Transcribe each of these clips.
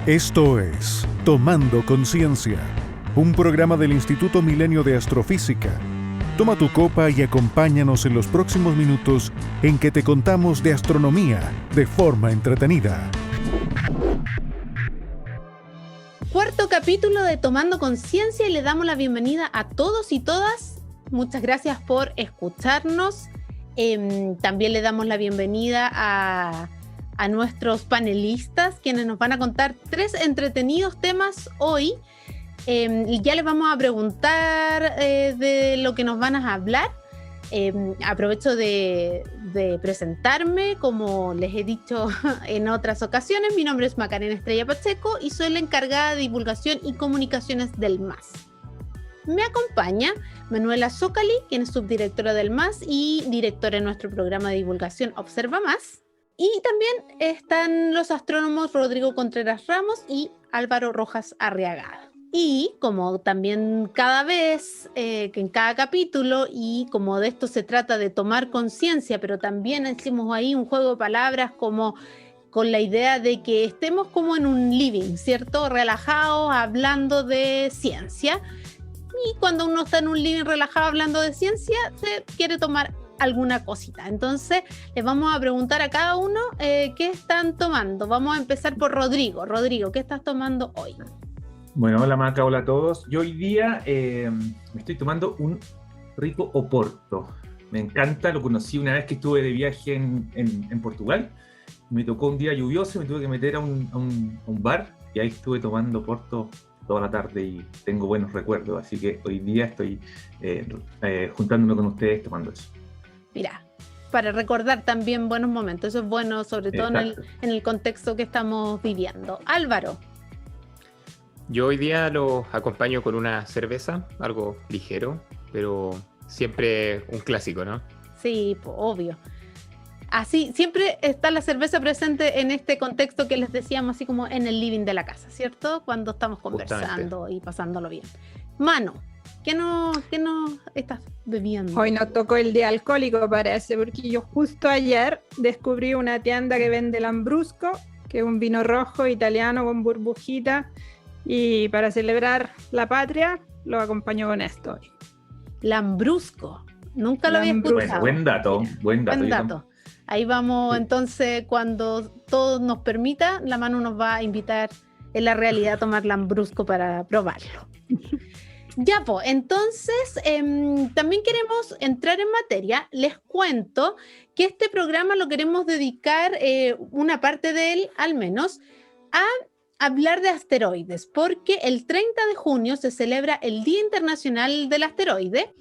Esto es Tomando Conciencia, un programa del Instituto Milenio de Astrofísica. Toma tu copa y acompáñanos en los próximos minutos en que te contamos de astronomía de forma entretenida. Cuarto capítulo de Tomando Conciencia y le damos la bienvenida a todos y todas. Muchas gracias por escucharnos. También le damos la bienvenida a nuestros panelistas, quienes nos van a contar 3 entretenidos temas hoy. Y ya les vamos a preguntar de lo que nos van a hablar. Aprovecho de presentarme, como les he dicho en otras ocasiones. Mi nombre es Macarena Estrella Pacheco y soy la encargada de divulgación y comunicaciones del MAS. Me acompaña Manuela Zócali, quien es subdirectora del MAS y directora en nuestro programa de divulgación Observa Más. Y también están los astrónomos Rodrigo Contreras Ramos y Álvaro Rojas Arriagada. Y como también cada vez, que en cada capítulo, y como de esto se trata de tomar conciencia, pero también hicimos ahí un juego de palabras como con la idea de que estemos como en un living, ¿cierto? Relajados, hablando de ciencia. Y cuando uno está en un living relajado hablando de ciencia, se quiere tomar alguna cosita. Entonces les vamos a preguntar a cada uno qué están tomando. Vamos a empezar por Rodrigo. Rodrigo, ¿qué estás tomando hoy? Bueno, hola Maca, hola a todos. Yo hoy día me estoy tomando un rico Oporto. Me encanta, lo conocí una vez que estuve de viaje en Portugal. Me tocó un día lluvioso, me tuve que meter a un bar y ahí estuve tomando Oporto toda la tarde y tengo buenos recuerdos. Así que hoy día estoy juntándome con ustedes tomando eso. Mira, para recordar también buenos momentos. Eso es bueno, sobre todo en el contexto que estamos viviendo. Álvaro. Yo hoy día los acompaño con una cerveza, algo ligero, pero siempre un clásico, ¿no? Sí, obvio. Así, siempre está la cerveza presente en este contexto que les decíamos, así como en el living de la casa, ¿cierto? Cuando estamos conversando. Justamente. Y pasándolo bien. Mano, ¿qué no estás bebiendo? Hoy no tocó el día alcohólico, parece, porque yo justo ayer descubrí una tienda que vende Lambrusco, que es un vino rojo italiano con burbujita. Y para celebrar la patria, lo acompaño con esto hoy. Lambrusco. Nunca lo había escuchado. Buen dato. Ahí vamos, entonces, cuando todo nos permita, la Manu nos va a invitar en la realidad a tomar Lambrusco para probarlo. Ya, pues, entonces, también queremos entrar en materia. Les cuento que este programa lo queremos dedicar, una parte de él al menos, a hablar de asteroides, porque el 30 de junio se celebra el Día Internacional del Asteroide,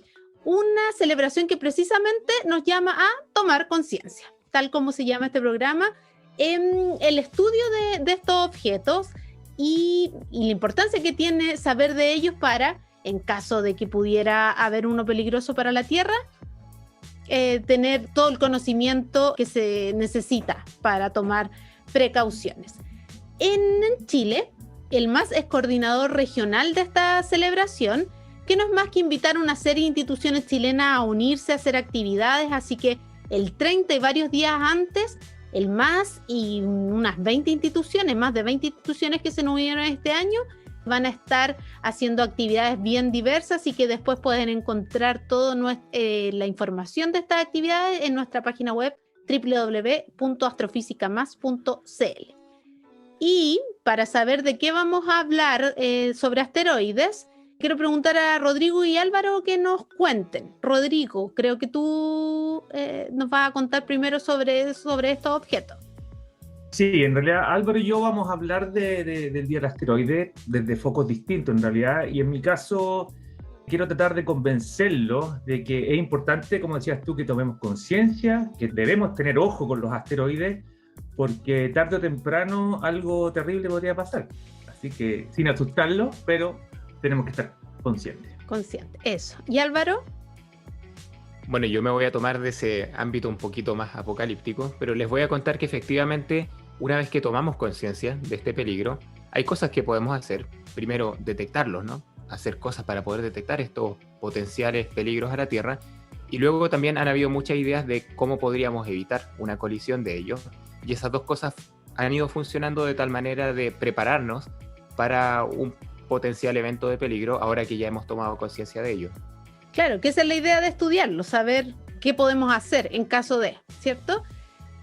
una celebración que precisamente nos llama a tomar conciencia, tal como se llama este programa, en el estudio de estos objetos y la importancia que tiene saber de ellos para, en caso de que pudiera haber uno peligroso para la Tierra, tener todo el conocimiento que se necesita para tomar precauciones. En Chile, el MAS es coordinador regional de esta celebración, que no es más que invitar a una serie de instituciones chilenas a unirse a hacer actividades, así que el 30 y varios días antes, el MAS y unas 20 instituciones, más de 20 instituciones que se nos unieron este año, van a estar haciendo actividades bien diversas y que después pueden encontrar toda la información de estas actividades en nuestra página web www.astrofisicamas.cl. Y para saber de qué vamos a hablar sobre asteroides, quiero preguntar a Rodrigo y Álvaro que nos cuenten. Rodrigo, creo que tú nos vas a contar primero sobre estos objetos. Sí, en realidad Álvaro y yo vamos a hablar del Día del Asteroide desde focos distintos en realidad, y en mi caso quiero tratar de convencerlos de que es importante, como decías tú, que tomemos conciencia, que debemos tener ojo con los asteroides, porque tarde o temprano algo terrible podría pasar. Así que sin asustarlo, pero tenemos que estar conscientes. Consciente, eso. ¿Y Álvaro? Bueno, yo me voy a tomar de ese ámbito un poquito más apocalíptico, pero les voy a contar que efectivamente, una vez que tomamos conciencia de este peligro, hay cosas que podemos hacer. Primero, detectarlos, ¿no? Hacer cosas para poder detectar estos potenciales peligros a la Tierra. Y luego también han habido muchas ideas de cómo podríamos evitar una colisión de ellos. Y esas dos cosas han ido funcionando de tal manera de prepararnos para un potencial evento de peligro ahora que ya hemos tomado conciencia de ello. Claro, que esa es la idea de estudiarlo, saber qué podemos hacer en caso de, ¿cierto?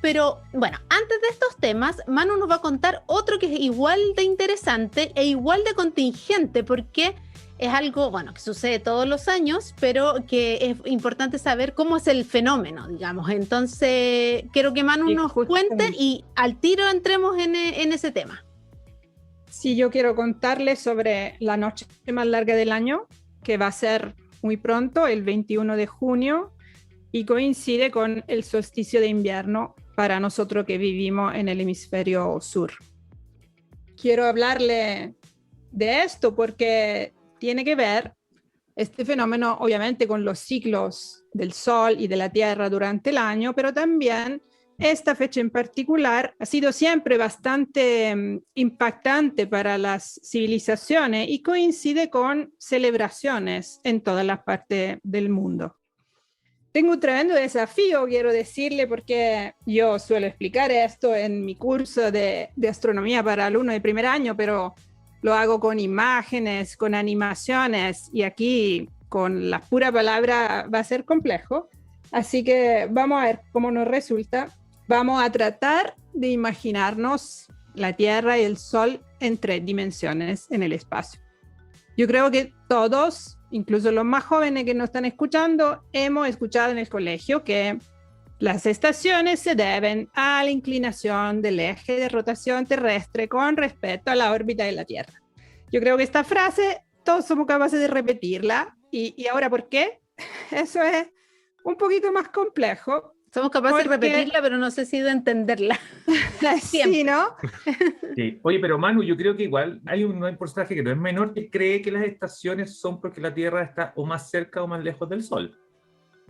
Pero bueno, antes de estos temas, Manu nos va a contar otro que es igual de interesante e igual de contingente, porque es algo, bueno, que sucede todos los años, pero que es importante saber cómo es el fenómeno, digamos. Entonces, quiero que Manu nos cuente y al tiro entremos en ese tema. Sí, yo quiero contarles sobre la noche más larga del año, que va a ser muy pronto, el 21 de junio, y coincide con el solsticio de invierno para nosotros que vivimos en el hemisferio sur. Quiero hablarle de esto porque tiene que ver este fenómeno obviamente con los ciclos del Sol y de la Tierra durante el año, pero también esta fecha en particular ha sido siempre bastante impactante para las civilizaciones y coincide con celebraciones en todas las partes del mundo. Tengo un tremendo desafío, quiero decirle, porque yo suelo explicar esto en mi curso de astronomía para alumnos de primer año, pero lo hago con imágenes, con animaciones, y aquí con la pura palabra va a ser complejo. Así que vamos a ver cómo nos resulta. Vamos a tratar de imaginarnos la Tierra y el Sol en 3 dimensiones en el espacio. Yo creo que todos, incluso los más jóvenes que nos están escuchando, hemos escuchado en el colegio que las estaciones se deben a la inclinación del eje de rotación terrestre con respecto a la órbita de la Tierra. Yo creo que esta frase todos somos capaces de repetirla. ¿Y ahora por qué? Eso es un poquito más complejo. Somos capaces de repetirla, pero no sé si de entenderla. Sí, ¿no? Sí. Oye, pero Manu, yo creo que igual hay un porcentaje que no es menor que cree que las estaciones son porque la Tierra está o más cerca o más lejos del Sol.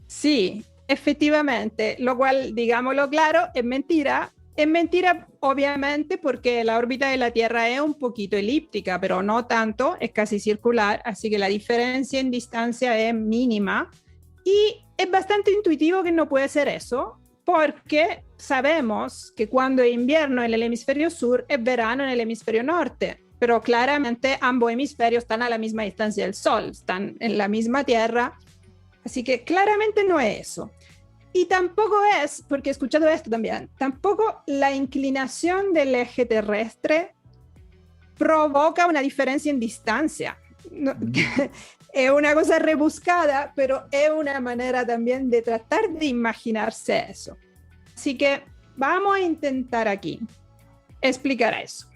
Sí, efectivamente, lo cual, digámoslo claro, es mentira. Es mentira, obviamente, porque la órbita de la Tierra es un poquito elíptica, pero no tanto, es casi circular, así que la diferencia en distancia es mínima. Y es bastante intuitivo que no puede ser eso, porque sabemos que cuando es invierno en el hemisferio sur, es verano en el hemisferio norte, pero claramente ambos hemisferios están a la misma distancia del Sol, están en la misma Tierra, así que claramente no es eso. Y tampoco es, porque he escuchado esto también, tampoco la inclinación del eje terrestre provoca una diferencia en distancia. No, es una cosa rebuscada, pero es una manera también de tratar de imaginarse eso. Así que vamos a intentar aquí explicar eso.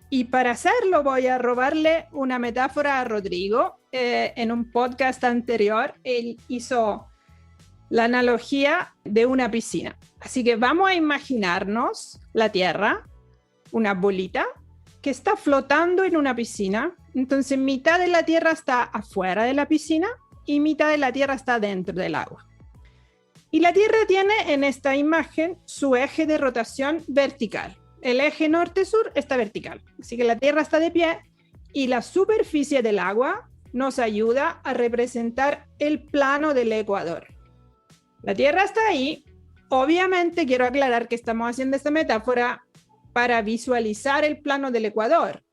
Y para hacerlo voy a robarle una metáfora a Rodrigo. En un podcast anterior, él hizo la analogía de una piscina. Así que vamos a imaginarnos la Tierra, una bolita, que está flotando en una piscina. Entonces, mitad de la Tierra está afuera de la piscina y mitad de la Tierra está dentro del agua. Y la Tierra tiene en esta imagen su eje de rotación vertical. El eje norte-sur está vertical. Así que la Tierra está de pie y la superficie del agua nos ayuda a representar el plano del ecuador. La Tierra está ahí. Obviamente quiero aclarar que estamos haciendo esta metáfora para visualizar el plano del ecuador,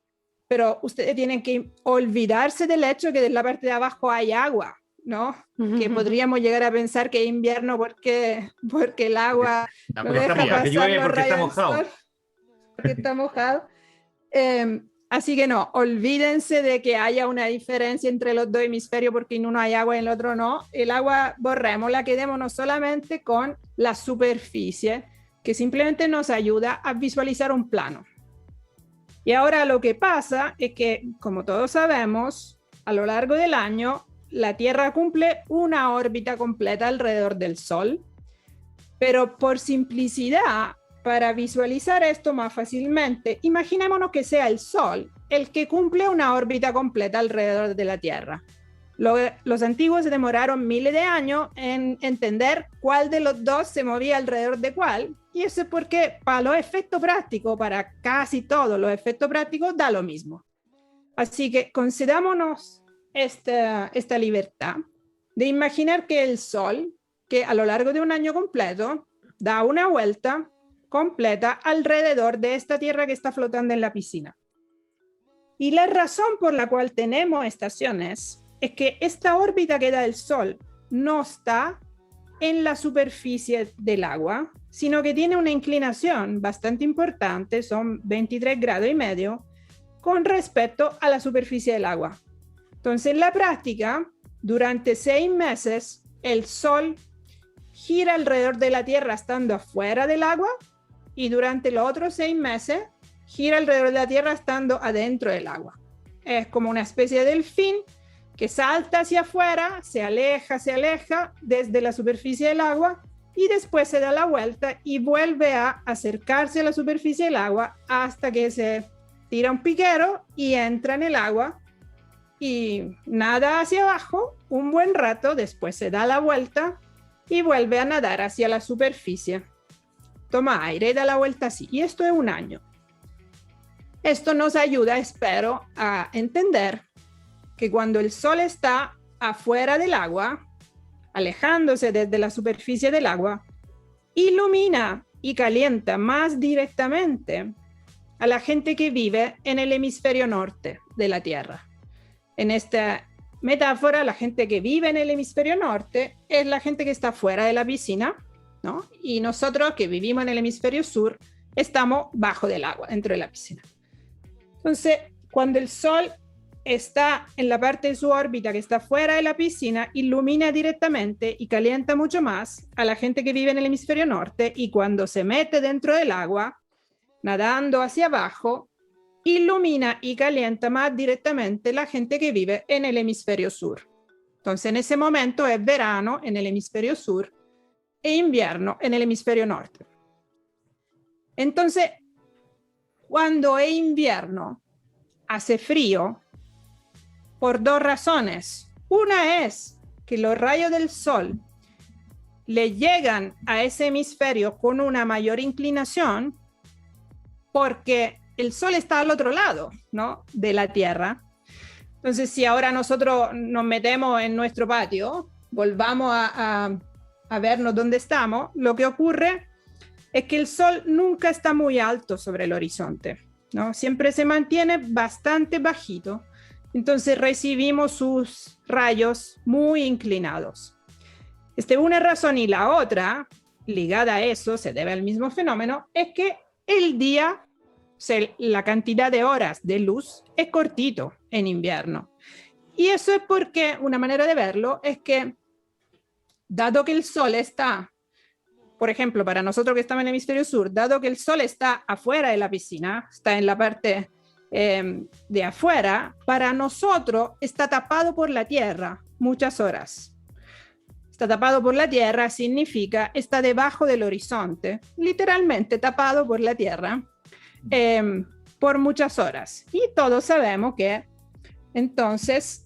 pero ustedes tienen que olvidarse del hecho que en la parte de abajo hay agua, ¿no? Que podríamos llegar a pensar que es invierno porque el agua no deja pasar los rayos del sol, porque está mojado. Así que no, olvídense de que haya una diferencia entre los dos hemisferios porque en uno hay agua y en el otro no. El agua borrémosla, quedémonos solamente con la superficie, que simplemente nos ayuda a visualizar un plano. Y ahora lo que pasa es que, como todos sabemos, a lo largo del año, la Tierra cumple una órbita completa alrededor del Sol, pero por simplicidad, para visualizar esto más fácilmente, imaginémonos que sea el Sol el que cumple una órbita completa alrededor de la Tierra. Los antiguos se demoraron miles de años en entender cuál de los dos se movía alrededor de cuál, y eso es porque para los efectos prácticos, para casi todos los efectos prácticos, da lo mismo. Así que concedámonos esta libertad de imaginar que el Sol, que a lo largo de un año completo da una vuelta completa alrededor de esta Tierra que está flotando en la piscina. Y la razón por la cual tenemos estaciones es que esta órbita que da el Sol no está en la superficie del agua, sino que tiene una inclinación bastante importante, son 23 grados y medio, con respecto a la superficie del agua. Entonces, en la práctica, durante 6 meses, el Sol gira alrededor de la Tierra estando afuera del agua, y durante los otros 6 meses, gira alrededor de la Tierra estando adentro del agua. Es como una especie de delfín que salta hacia afuera, se aleja desde la superficie del agua y después se da la vuelta y vuelve a acercarse a la superficie del agua hasta que se tira un piquero y entra en el agua y nada hacia abajo un buen rato, después se da la vuelta y vuelve a nadar hacia la superficie. Toma aire y da la vuelta así. Y esto es un año. Esto nos ayuda, espero, a entender que cuando el Sol está afuera del agua, alejándose desde la superficie del agua, ilumina y calienta más directamente a la gente que vive en el hemisferio norte de la Tierra. En esta metáfora, la gente que vive en el hemisferio norte es la gente que está fuera de la piscina, ¿no? Y nosotros que vivimos en el hemisferio sur estamos bajo del agua, dentro de la piscina. Entonces, cuando el Sol está en la parte de su órbita que está fuera de la piscina, ilumina directamente y calienta mucho más a la gente que vive en el hemisferio norte, y cuando se mete dentro del agua, nadando hacia abajo, ilumina y calienta más directamente la gente que vive en el hemisferio sur. Entonces, en ese momento es verano en el hemisferio sur e invierno en el hemisferio norte. Entonces, cuando es invierno, hace frío por 2 razones. Una es que los rayos del Sol le llegan a ese hemisferio con una mayor inclinación porque el Sol está al otro lado, ¿no?, de la Tierra. Entonces, si ahora nosotros nos metemos en nuestro patio, volvamos a vernos dónde estamos, lo que ocurre es que el Sol nunca está muy alto sobre el horizonte, ¿no? Siempre se mantiene bastante bajito. Entonces recibimos sus rayos muy inclinados. Esta es una razón, y la otra, ligada a eso, se debe al mismo fenómeno, es que el día, o sea, la cantidad de horas de luz es cortito en invierno. Y eso es porque, una manera de verlo, es que dado que el Sol está, por ejemplo, para nosotros que estamos en el hemisferio sur, dado que el Sol está afuera de la piscina, está en la parte de afuera, para nosotros está tapado por la Tierra muchas horas. Está tapado por la Tierra significa está debajo del horizonte, literalmente tapado por la Tierra por muchas horas. Y todos sabemos que entonces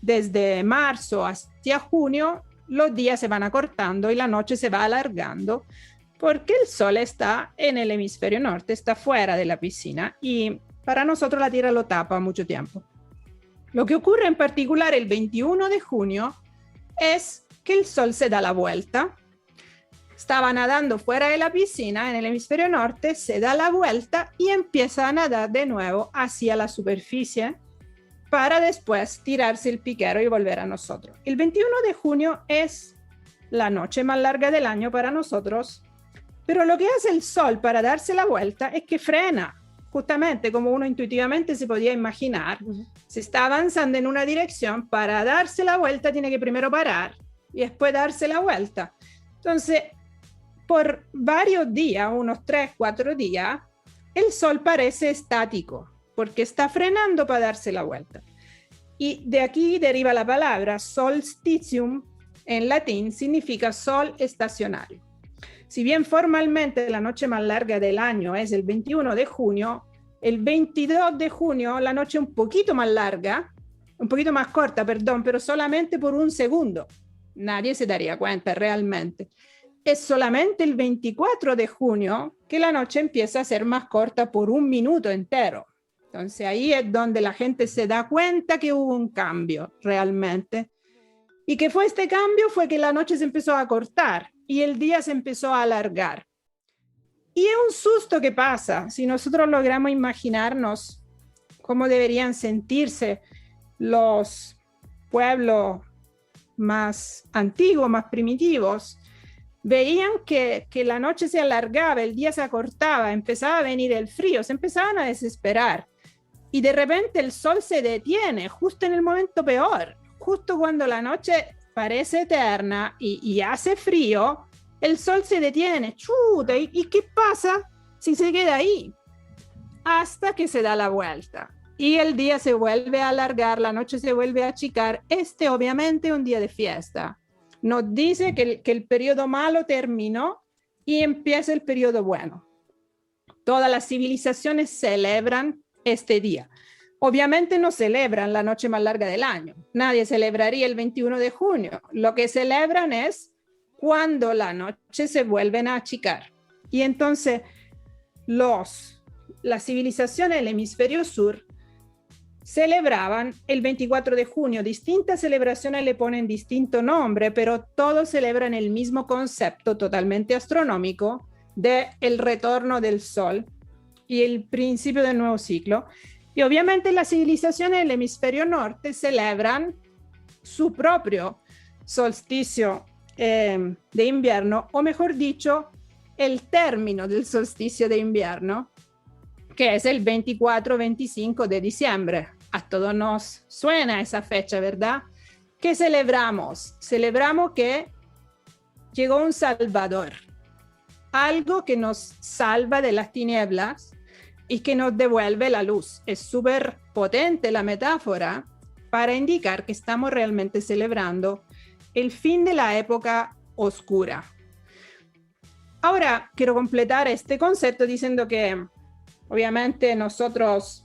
desde marzo hacia junio los días se van acortando y la noche se va alargando porque el Sol está en el hemisferio norte, está fuera de la piscina y para nosotros la Tierra lo tapa mucho tiempo. Lo que ocurre en particular el 21 de junio es que el Sol se da la vuelta. Estaba nadando fuera de la piscina en el hemisferio norte, se da la vuelta y empieza a nadar de nuevo hacia la superficie para después tirarse el piquero y volver a nosotros. El 21 de junio es la noche más larga del año para nosotros, pero lo que hace el Sol para darse la vuelta es que frena, justamente como uno intuitivamente se podía imaginar. Se está avanzando en una dirección, para darse la vuelta tiene que primero parar y después darse la vuelta. Entonces, por varios días, unos 3-4 días, el Sol parece estático, porque está frenando para darse la vuelta. Y de aquí deriva la palabra solstitium, en latín significa sol estacionario. Si bien formalmente la noche más larga del año es el 21 de junio, el 22 de junio la noche un poquito más larga, un poquito más corta, perdón, pero solamente por un segundo. Nadie se daría cuenta realmente. Es solamente el 24 de junio que la noche empieza a ser más corta por 1 minuto entero. Entonces ahí es donde la gente se da cuenta que hubo un cambio realmente. ¿Y qué fue este cambio? Fue que la noche se empezó a cortar y el día se empezó a alargar. Y es un susto que pasa si nosotros logramos imaginarnos cómo deberían sentirse los pueblos más antiguos, más primitivos. Veían que la noche se alargaba, el día se acortaba, empezaba a venir el frío, se empezaban a desesperar. Y de repente el sol se detiene, justo en el momento peor, justo cuando la noche parece eterna y hace frío, el sol se detiene, chuta, ¿y qué pasa si se queda ahí? Hasta que se da la vuelta. Y el día se vuelve a alargar, la noche se vuelve a achicar. Obviamente es un día de fiesta. Nos dice que el periodo malo terminó y empieza el periodo bueno. Todas las civilizaciones celebran este día. Obviamente no celebran la noche más larga del año. Nadie celebraría el 21 de junio. Lo que celebran es cuando la noche se vuelven a achicar. Y entonces las civilizaciones del hemisferio sur celebraban el 24 de junio. Distintas celebraciones le ponen distinto nombre, pero todos celebran el mismo concepto totalmente astronómico de el retorno del sol y el principio del nuevo ciclo. Y obviamente las civilizaciones del hemisferio norte celebran su propio solsticio de invierno, o mejor dicho, el término del solsticio de invierno, que es el 24-25 de diciembre. A todos nos suena esa fecha, ¿verdad? ¿Qué celebramos? Celebramos que llegó un Salvador, algo que nos salva de las tinieblas y que nos devuelve la luz. Es súper potente la metáfora para indicar que estamos realmente celebrando el fin de la época oscura. Ahora, quiero completar este concepto diciendo que obviamente nosotros,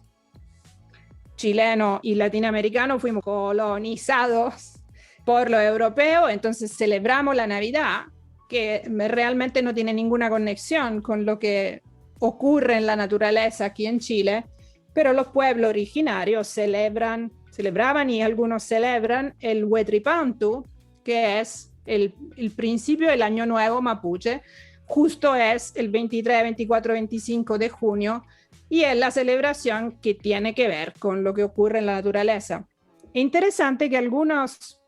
chilenos y latinoamericanos, fuimos colonizados por los europeos, entonces celebramos la Navidad, que realmente no tiene ninguna conexión con lo que ocurre en la naturaleza aquí en Chile, pero los pueblos originarios celebraban y algunos celebran el Huetripantu, que es el principio del Año Nuevo mapuche. Justo es el 23, 24, 25 de junio y es la celebración que tiene que ver con lo que ocurre en la naturaleza. Es interesante que algunos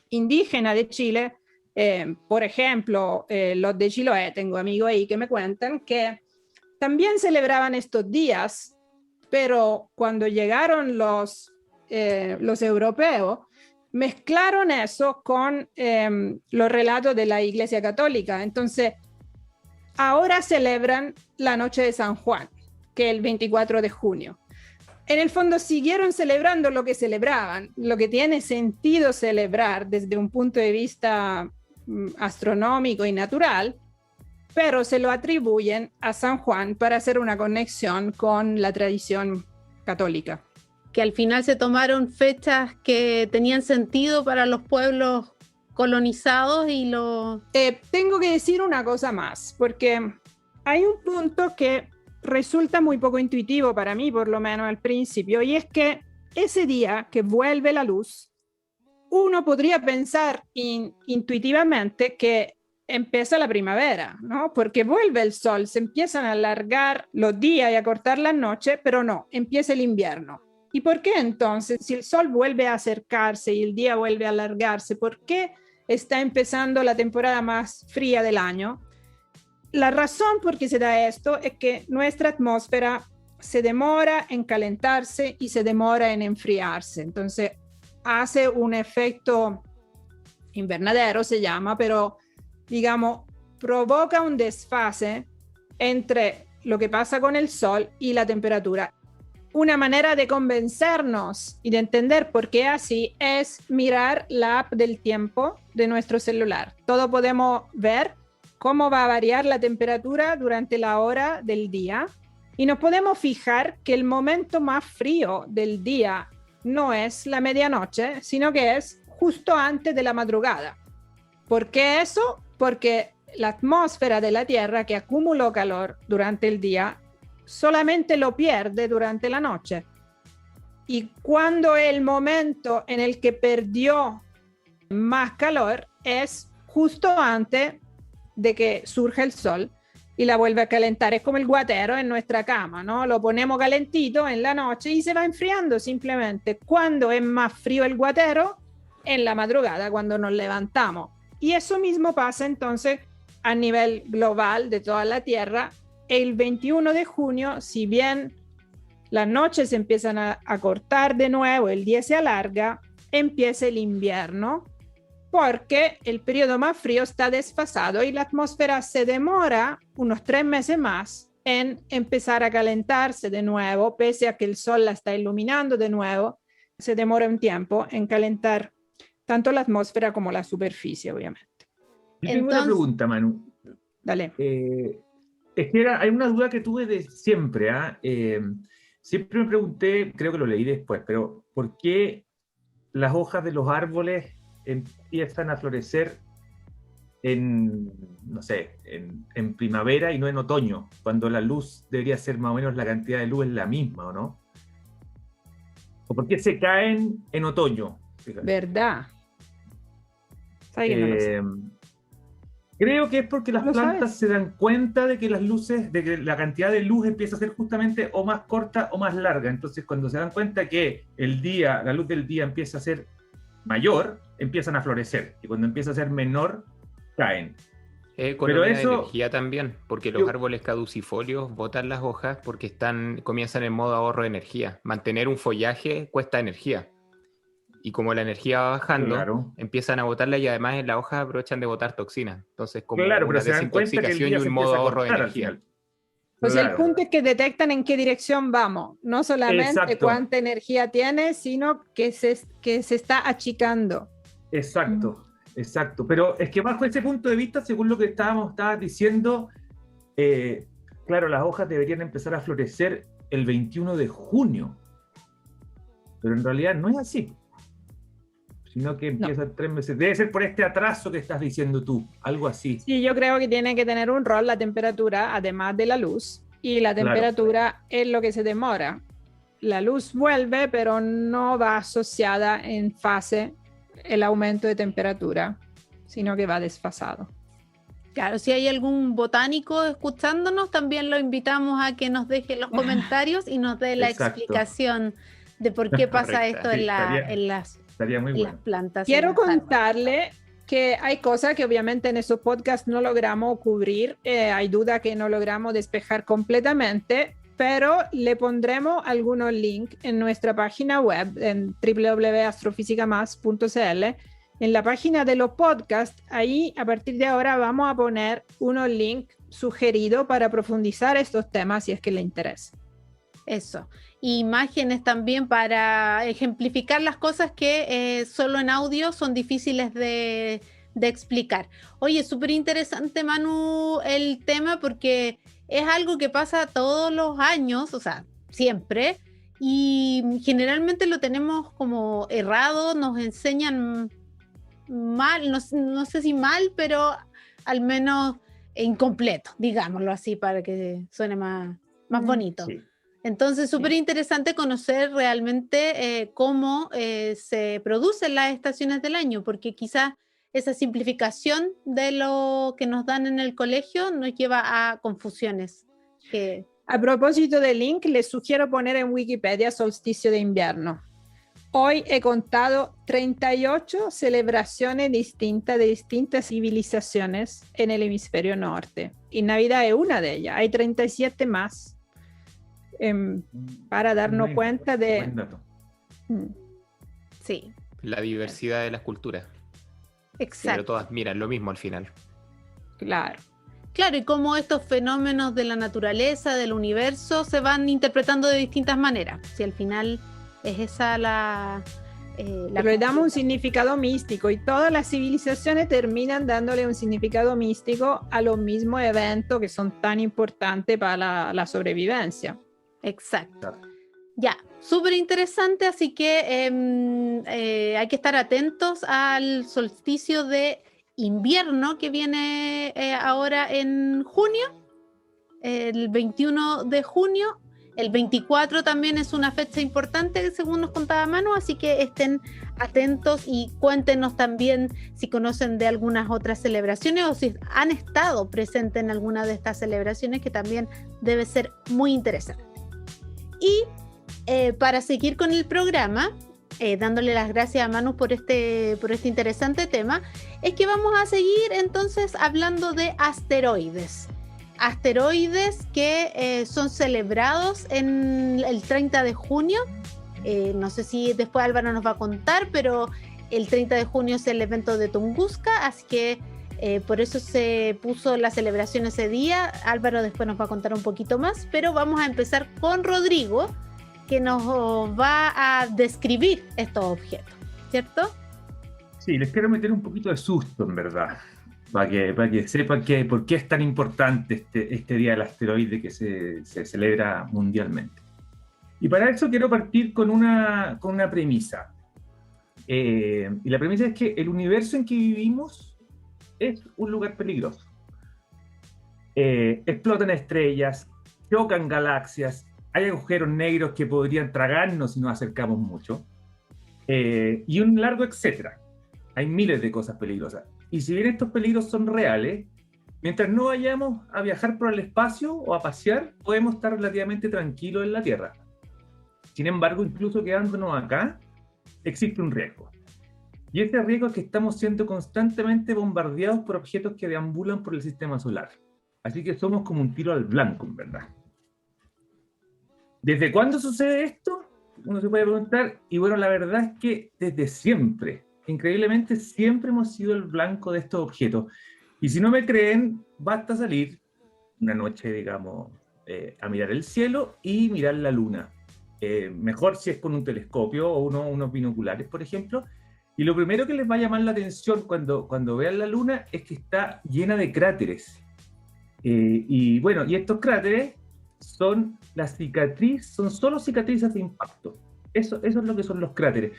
indígenas de Chile, por ejemplo, los de Chiloé, tengo amigos ahí que me cuentan que también celebraban estos días, pero cuando llegaron los europeos, mezclaron eso con los relatos de la Iglesia Católica. Entonces, ahora celebran la noche de San Juan, que es el 24 de junio. En el fondo siguieron celebrando lo que celebraban, lo que tiene sentido celebrar desde un punto de vista astronómico y natural, pero se lo atribuyen a San Juan para hacer una conexión con la tradición católica. Que al final se tomaron fechas que tenían sentido para los pueblos colonizados y los... Tengo que decir una cosa más, porque hay un punto que resulta muy poco intuitivo para mí, por lo menos al principio, y es que ese día que vuelve la luz, uno podría pensar intuitivamente que empieza la primavera, ¿no? Porque vuelve el sol, se empiezan a alargar los días y a cortar las noches, pero no, empieza el invierno. ¿Y por qué entonces, si el sol vuelve a acercarse y el día vuelve a alargarse, por qué está empezando la temporada más fría del año? La razón por qué se da esto es que nuestra atmósfera se demora en calentarse y se demora en enfriarse. Entonces hace un efecto invernadero, se llama, pero digamos, provoca un desfase entre lo que pasa con el sol y la temperatura. Una manera de convencernos y de entender por qué así es mirar la app del tiempo de nuestro celular. Todos podemos ver cómo va a variar la temperatura durante la hora del día y nos podemos fijar que el momento más frío del día no es la medianoche, sino que es justo antes de la madrugada. ¿Por qué eso? Porque la atmósfera de la Tierra, que acumuló calor durante el día, solamente lo pierde durante la noche. Y cuando el momento en el que perdió más calor es justo antes de que surja el sol, y la vuelve a calentar. Es como el guatero en nuestra cama, ¿no? Lo ponemos calentito en la noche y se va enfriando simplemente. Cuando es más frío el guatero, en la madrugada, cuando nos levantamos. Y eso mismo pasa entonces a nivel global de toda la Tierra. El 21 de junio, si bien las noches empiezan a cortar de nuevo, el día se alarga, empieza el invierno, porque el periodo más frío está desfasado y la atmósfera se demora unos 3 meses más en empezar a calentarse de nuevo, pese a que el sol la está iluminando de nuevo, se demora un tiempo en calentar tanto la atmósfera como la superficie, obviamente. Yo tengo una pregunta, Manu. Dale. Es que hay una duda que tuve de siempre. Siempre me pregunté, creo que lo leí después, pero ¿por qué las hojas de los árboles empiezan a florecer en, no sé, en primavera y no en otoño, cuando la luz debería ser más o menos, la cantidad de luz es la misma, ¿o no? ¿O por qué se caen en otoño? Fíjate. ¿Verdad? ¿Sabes que no lo sé? Creo que es porque las plantas se dan cuenta de que las luces, de que la cantidad de luz empieza a ser justamente o más corta o más larga. Entonces, cuando se dan cuenta que el día, la luz del día empieza a ser mayor, empiezan a florecer. Y cuando empieza a ser menor, caen. Economía de energía también, porque los árboles caducifolios botan las hojas porque comienzan en modo ahorro de energía. Mantener un follaje cuesta energía. Y como la energía va bajando, empiezan a botarla y además en las hojas aprovechan de botar toxinas. Entonces, como una desintoxicación y un modo ahorro de energía. O sea, el punto es que detectan en qué dirección vamos. No solamente cuánta energía tiene, sino que se está achicando. Exacto. Pero es que bajo ese punto de vista, según lo que estabas diciendo, claro, las hojas deberían empezar a florecer el 21 de junio. Pero en realidad no es así. Sino que empieza 3 meses. Debe ser por este atraso que estás diciendo tú, algo así. Sí, yo creo que tiene que tener un rol la temperatura, además de la luz, y la temperatura es lo que se demora. La luz vuelve, pero no va asociada en fase el aumento de temperatura, sino que va desfasado. Claro, si hay algún botánico escuchándonos, también lo invitamos a que nos deje los comentarios y nos dé la explicación de por qué pasa esto en las plantas. Quiero contarle que hay cosas que obviamente en esos podcasts no logramos cubrir, hay dudas que no logramos despejar completamente, pero le pondremos algunos links en nuestra página web en www.astrofisicamás.cl. En la página de los podcasts, ahí a partir de ahora vamos a poner unos links sugeridos para profundizar estos temas si es que le interesa. Eso. Imágenes también para ejemplificar las cosas que solo en audio son difíciles de explicar. Oye, súper interesante, Manu, el tema, porque es algo que pasa todos los años, o sea, siempre, y generalmente lo tenemos como errado, nos enseñan mal, no sé si mal, pero al menos incompleto, digámoslo así, para que suene más bonito. Sí. Entonces, súper interesante conocer realmente cómo se producen las estaciones del año, porque quizás esa simplificación de lo que nos dan en el colegio nos lleva a confusiones. A propósito del link, les sugiero poner en Wikipedia solsticio de invierno. Hoy he contado 38 celebraciones distintas de distintas civilizaciones en el hemisferio norte. Y Navidad es una de ellas. Hay 37 más. Para darnos cuenta de... Sí. La diversidad de las culturas. Exacto. Pero todas miran lo mismo al final. Claro. Claro, y cómo estos fenómenos de la naturaleza, del universo, se van interpretando de distintas maneras. Si al final es esa le damos un significado místico y todas las civilizaciones terminan dándole un significado místico a los mismos eventos que son tan importantes para la sobrevivencia. Exacto. Ya, súper interesante, así que hay que estar atentos al solsticio de invierno que viene ahora en junio, el 21 de junio, El 24 también es una fecha importante, según nos contaba Manu, así que estén atentos y cuéntenos también si conocen de algunas otras celebraciones o si han estado presentes en alguna de estas celebraciones, que también debe ser muy interesante. Y para seguir con el programa, dándole las gracias a Manu por este interesante tema, es que vamos a seguir entonces hablando de asteroides. Asteroides que son celebrados en el 30 de junio. No sé si después Álvaro nos va a contar, pero el 30 de junio es el evento de Tunguska, así que por eso se puso la celebración ese día. Álvaro después nos va a contar un poquito más, pero vamos a empezar con Rodrigo, que nos va a describir estos objetos, ¿cierto? Sí, les quiero meter un poquito de susto, en verdad, para que sepan por qué es tan importante este Día del Asteroide que se celebra mundialmente. Y para eso quiero partir con una premisa. Y la premisa es que el universo en que vivimos es un lugar peligroso. Explotan estrellas, chocan galaxias, hay agujeros negros que podrían tragarnos si nos acercamos mucho, y un largo etcétera. Hay miles de cosas peligrosas. Y si bien estos peligros son reales, mientras no vayamos a viajar por el espacio o a pasear, podemos estar relativamente tranquilos en la Tierra. Sin embargo, incluso quedándonos acá, existe un riesgo. Y ese riesgo es que estamos siendo constantemente bombardeados por objetos que deambulan por el sistema solar. Así que somos como un tiro al blanco, en verdad. ¿Desde cuándo sucede esto? Uno se puede preguntar, y bueno, la verdad es que desde siempre, increíblemente, siempre hemos sido el blanco de estos objetos. Y si no me creen, basta salir una noche, digamos, a mirar el cielo y mirar la luna. Mejor si es con un telescopio o unos binoculares, por ejemplo. Y lo primero que les va a llamar la atención cuando vean la luna es que está llena de cráteres. Y bueno, y estos cráteres son solo cicatrices de impacto. Eso es lo que son los cráteres.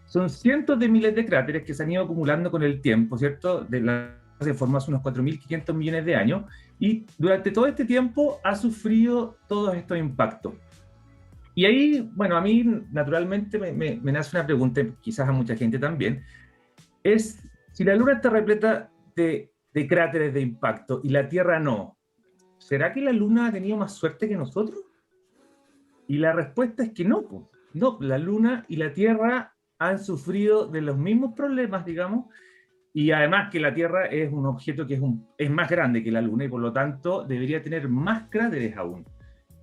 Son cientos de miles de cráteres que se han ido acumulando con el tiempo, ¿cierto? Se formó hace unos 4.500 millones de años, y durante todo este tiempo ha sufrido todos estos impactos. Y ahí, bueno, a mí naturalmente me nace una pregunta, quizás a mucha gente también, es si la Luna está repleta de cráteres de impacto y la Tierra no, ¿será que la Luna ha tenido más suerte que nosotros? Y la respuesta es que no, pues. No, la Luna y la Tierra han sufrido de los mismos problemas, digamos, y además que la Tierra es un objeto que es más grande que la Luna y por lo tanto debería tener más cráteres aún.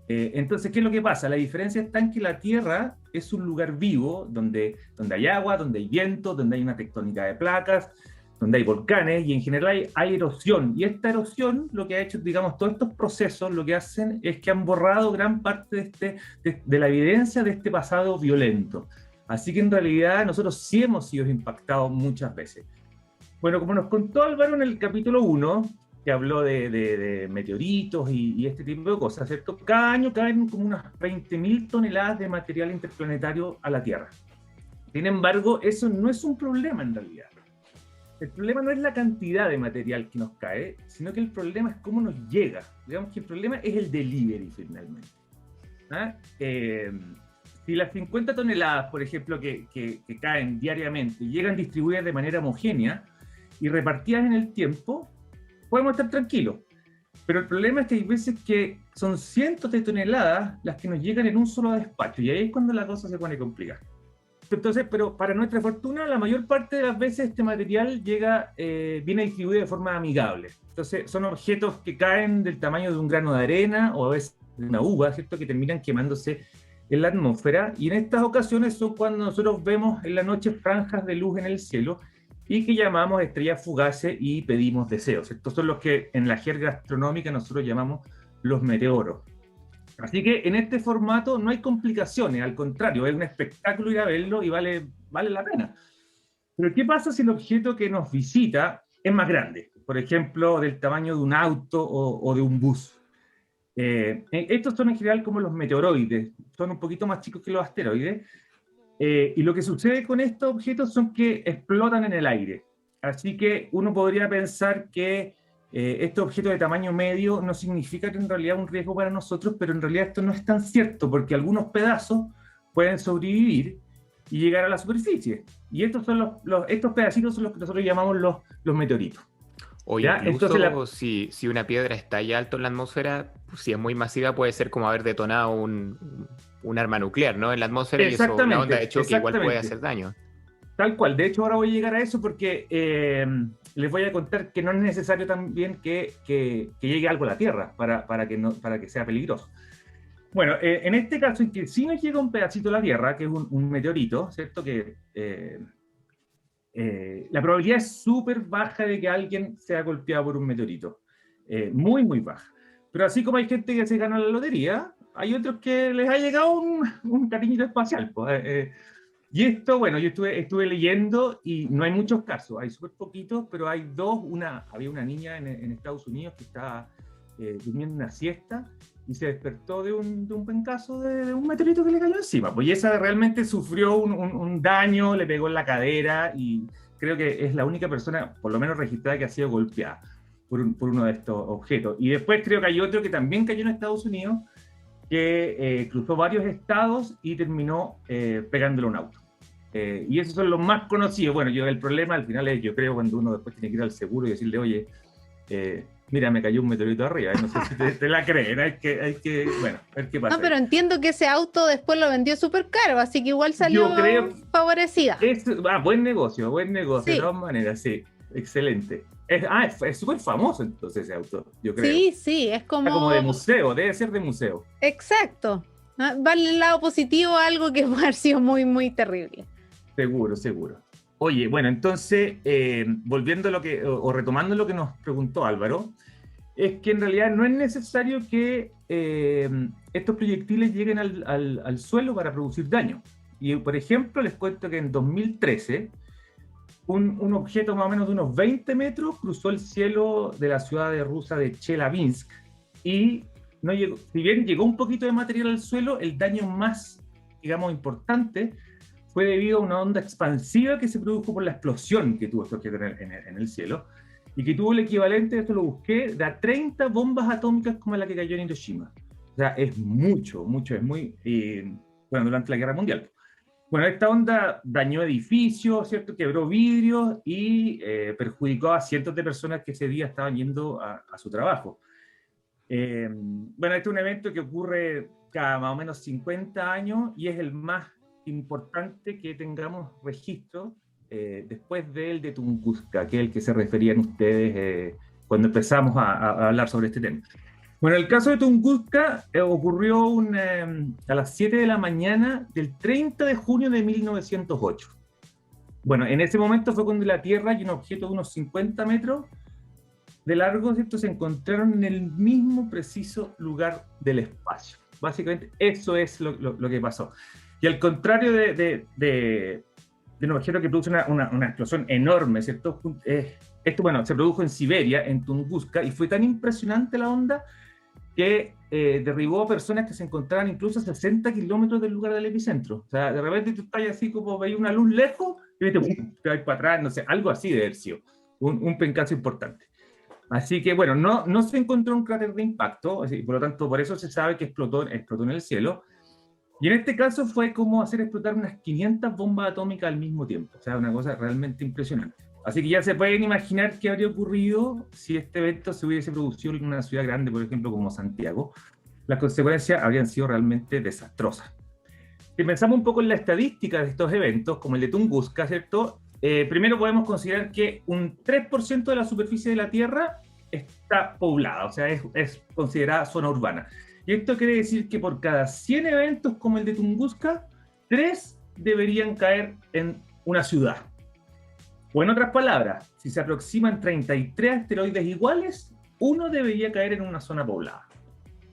Entonces, ¿qué es lo que pasa? La diferencia está en que la Tierra es un lugar vivo donde hay agua, donde hay viento, donde hay una tectónica de placas, donde hay volcanes y en general hay erosión. Y esta erosión, lo que ha hecho, digamos, todos estos procesos, lo que hacen es que han borrado gran parte de la evidencia de este pasado violento. Así que en realidad nosotros sí hemos sido impactados muchas veces. Bueno, como nos contó Álvaro en el capítulo 1, que habló de meteoritos y este tipo de cosas, ¿cierto? Cada año caen como unas 20.000 toneladas de material interplanetario a la Tierra. Sin embargo, eso no es un problema en realidad. El problema no es la cantidad de material que nos cae, sino que el problema es cómo nos llega. Digamos que el problema es el delivery, finalmente. ¿Ah? Si las 50 toneladas, por ejemplo, que caen diariamente, llegan distribuidas de manera homogénea y repartidas en el tiempo, podemos estar tranquilos. Pero el problema es que hay veces que son cientos de toneladas las que nos llegan en un solo despacho, y ahí es cuando la cosa se pone complicada. Entonces, pero para nuestra fortuna, la mayor parte de las veces este material viene distribuido de forma amigable. Entonces, son objetos que caen del tamaño de un grano de arena o a veces de una uva, ¿cierto? Que terminan quemándose en la atmósfera, y en estas ocasiones son cuando nosotros vemos en la noche franjas de luz en el cielo y que llamamos estrellas fugaces y pedimos deseos. Estos son los que en la jerga astronómica nosotros llamamos los meteoros. Así que en este formato no hay complicaciones, al contrario, es un espectáculo ir a verlo y vale la pena. Pero ¿qué pasa si el objeto que nos visita es más grande? Por ejemplo, del tamaño de un auto o de un bus. Estos son en general como los meteoroides, son un poquito más chicos que los asteroides, y lo que sucede con estos objetos son que explotan en el aire. Así que uno podría pensar que estos objetos de tamaño medio no significan en realidad un riesgo para nosotros, pero en realidad esto no es tan cierto, porque algunos pedazos pueden sobrevivir y llegar a la superficie. Y estos son estos pedacitos son los que nosotros llamamos los meteoritos. O ¿Ya? incluso Entonces si una piedra está ya alto en la atmósfera, pues, si es muy masiva, puede ser como haber detonado un arma nuclear, ¿no? En la atmósfera, y eso, una onda de choque igual puede hacer daño. Tal cual. De hecho, ahora voy a llegar a eso porque les voy a contar que no es necesario también que llegue algo a la Tierra para que sea peligroso. Bueno, en este caso, en que si nos llega un pedacito a la Tierra, que es un meteorito, ¿cierto? Que la probabilidad es súper baja de que alguien sea golpeado por un meteorito. Muy, muy baja. Pero así como hay gente que se gana la lotería, hay otros que les ha llegado un cariñito espacial. Pues, y esto, bueno, yo estuve leyendo y no hay muchos casos, hay súper poquitos, pero hay dos. Había una niña en Estados Unidos que estaba durmiendo una siesta y se despertó de un pencazo de un meteorito que le cayó encima. Pues y esa realmente sufrió un daño, le pegó en la cadera, y creo que es la única persona, por lo menos registrada, que ha sido golpeada por uno de estos objetos. Y después creo que hay otro que también cayó en Estados Unidos, que cruzó varios estados y terminó pegándole a un auto. Y esos son los más conocidos. Bueno, el problema al final es, yo creo, cuando uno después tiene que ir al seguro y decirle, oye, mira, me cayó un meteorito arriba, no sé si te la creen, hay que, bueno, a ver qué pasa. No, pero entiendo que ese auto después lo vendió súper caro, así que igual salió favorecida. Buen negocio, sí. De todas maneras, sí, excelente. Es súper famoso entonces ese auto, yo creo. Sí, es como de museo, debe ser de museo. Exacto. Vale el lado positivo a algo que puede haber sido muy, muy terrible. Seguro. Oye, bueno, entonces, volviendo a o retomando lo que nos preguntó Álvaro, es que en realidad no es necesario que estos proyectiles lleguen al suelo para producir daño. Y, por ejemplo, les cuento que en 2013, un objeto más o menos de unos 20 metros cruzó el cielo de la ciudad rusa de Chelyabinsk, y no llegó, si bien llegó un poquito de material al suelo, el daño más, digamos, importante fue debido a una onda expansiva que se produjo por la explosión que tuvo este objeto en el cielo, y que tuvo el equivalente, esto lo busqué, de a 30 bombas atómicas como la que cayó en Hiroshima. O sea, es mucho, es muy... bueno, durante la Guerra Mundial. Bueno, esta onda dañó edificios, ¿cierto? Quebró vidrios y perjudicó a cientos de personas que ese día estaban yendo a su trabajo. Bueno, este es un evento que ocurre cada más o menos 50 años y es el más importante que tengamos registro después del de Tunguska, que es el que se referían ustedes cuando empezamos a hablar sobre este tema. Bueno, el caso de Tunguska ocurrió a las 7 de la mañana del 30 de junio de 1908. Bueno, en ese momento fue cuando la Tierra y un objeto de unos 50 metros de largo, ¿cierto?, se encontraron en el mismo preciso lugar del espacio. Básicamente, eso es lo que pasó. Y al contrario de un objeto que produce una explosión enorme, ¿cierto? Esto, bueno, se produjo en Siberia, en Tunguska, y fue tan impresionante la onda que derribó a personas que se encontraban incluso a 60 kilómetros del lugar del epicentro. O sea, de repente tú estás así como veis una luz lejos y te vas para atrás, no sé, algo así de haber sido. Un pencazo importante. Así que, bueno, no se encontró un cráter de impacto, así, por lo tanto, por eso se sabe que explotó en el cielo. Y en este caso fue como hacer explotar unas 500 bombas atómicas al mismo tiempo. O sea, una cosa realmente impresionante. Así que ya se pueden imaginar qué habría ocurrido si este evento se hubiese producido en una ciudad grande, por ejemplo, como Santiago. Las consecuencias habrían sido realmente desastrosas. Si pensamos un poco en la estadística de estos eventos, como el de Tunguska, ¿cierto? Primero podemos considerar que un 3% de la superficie de la Tierra está poblada, o sea, es considerada zona urbana. Y esto quiere decir que por cada 100 eventos como el de Tunguska, 3 deberían caer en una ciudad. O en otras palabras, si se aproximan 33 asteroides iguales, 1 debería caer en una zona poblada.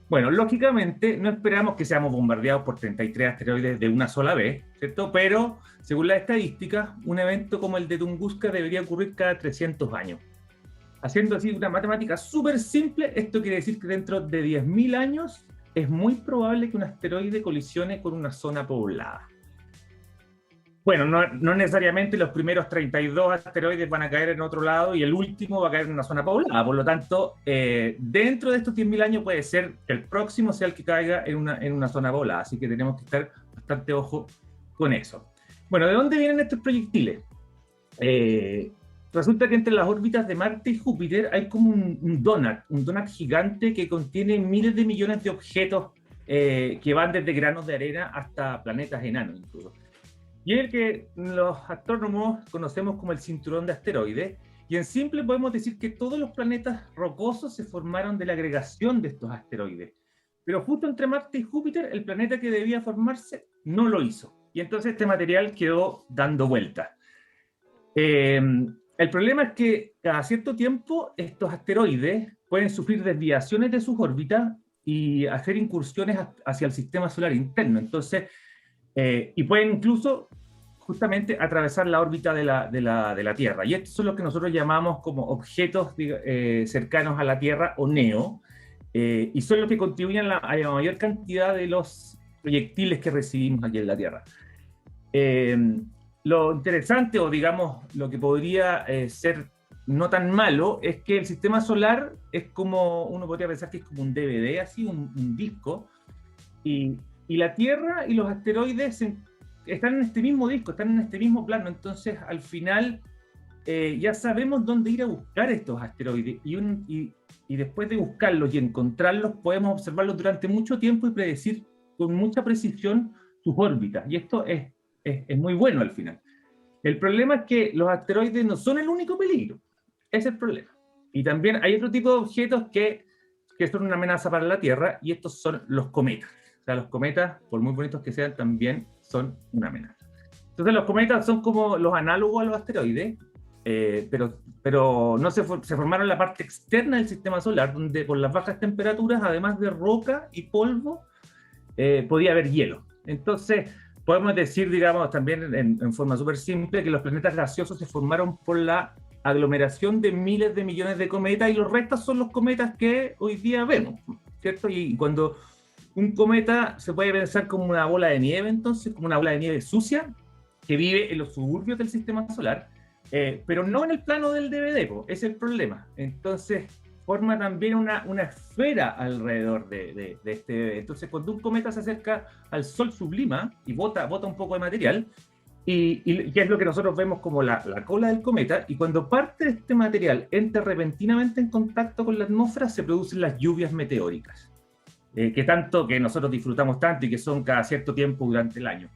Bueno, lógicamente no esperamos que seamos bombardeados por 33 asteroides de una sola vez, ¿cierto? Pero, según las estadísticas, un evento como el de Tunguska debería ocurrir cada 300 años. Haciendo así una matemática súper simple, esto quiere decir que dentro de 10.000 años es muy probable que un asteroide colisione con una zona poblada. Bueno, no necesariamente los primeros 32 asteroides van a caer en otro lado y el último va a caer en una zona poblada. Por lo tanto, dentro de estos 10.000 años puede ser que el próximo sea el que caiga en una zona poblada. Así que tenemos que estar bastante ojo con eso. Bueno, ¿de dónde vienen estos proyectiles? Resulta que entre las órbitas de Marte y Júpiter hay como un donut gigante que contiene miles de millones de objetos que van desde granos de arena hasta planetas enanos incluso. Y es el que los astrónomos conocemos como el cinturón de asteroides, y en simple podemos decir que todos los planetas rocosos se formaron de la agregación de estos asteroides. Pero justo entre Marte y Júpiter, el planeta que debía formarse no lo hizo. Y entonces este material quedó dando vueltas. El problema es que cada cierto tiempo estos asteroides pueden sufrir desviaciones de sus órbitas y hacer incursiones hacia el sistema solar interno. Entonces, y pueden incluso justamente atravesar la órbita de la Tierra. Y estos son los que nosotros llamamos como objetos cercanos a la Tierra o NEO, y son los que contribuyen a la mayor cantidad de los proyectiles que recibimos aquí en la Tierra. Lo interesante, o digamos, lo que podría ser no tan malo, es que el sistema solar es como, uno podría pensar que es como un DVD, así, un disco, y la Tierra y los asteroides están en este mismo disco, están en este mismo plano. Entonces, al final, ya sabemos dónde ir a buscar estos asteroides, y después de buscarlos y encontrarlos, podemos observarlos durante mucho tiempo y predecir con mucha precisión sus órbitas, y esto es muy bueno al final. El problema es que los asteroides no son el único peligro, ese es el problema. Y también hay otro tipo de objetos que son una amenaza para la Tierra, y estos son los cometas. O sea, los cometas, por muy bonitos que sean, también son una amenaza. Entonces los cometas son como los análogos a los asteroides, pero no se formaron en la parte externa del sistema solar, donde por las bajas temperaturas, además de roca y polvo, podía haber hielo. Entonces, podemos decir, digamos, también en forma súper simple, que los planetas gaseosos se formaron por la aglomeración de miles de millones de cometas, y los restos son los cometas que hoy día vemos, ¿cierto? Y cuando un cometa se puede pensar como una bola de nieve, entonces, como una bola de nieve sucia, que vive en los suburbios del sistema solar, pero no en el plano del DVD, ese es el problema. Entonces, forma también una esfera alrededor de este bebé. Entonces, cuando un cometa se acerca al Sol, sublima y bota un poco de material, y que es lo que nosotros vemos como la cola del cometa, y cuando parte de este material entra repentinamente en contacto con la atmósfera, se producen las lluvias meteóricas, que nosotros disfrutamos tanto y que son cada cierto tiempo durante el año.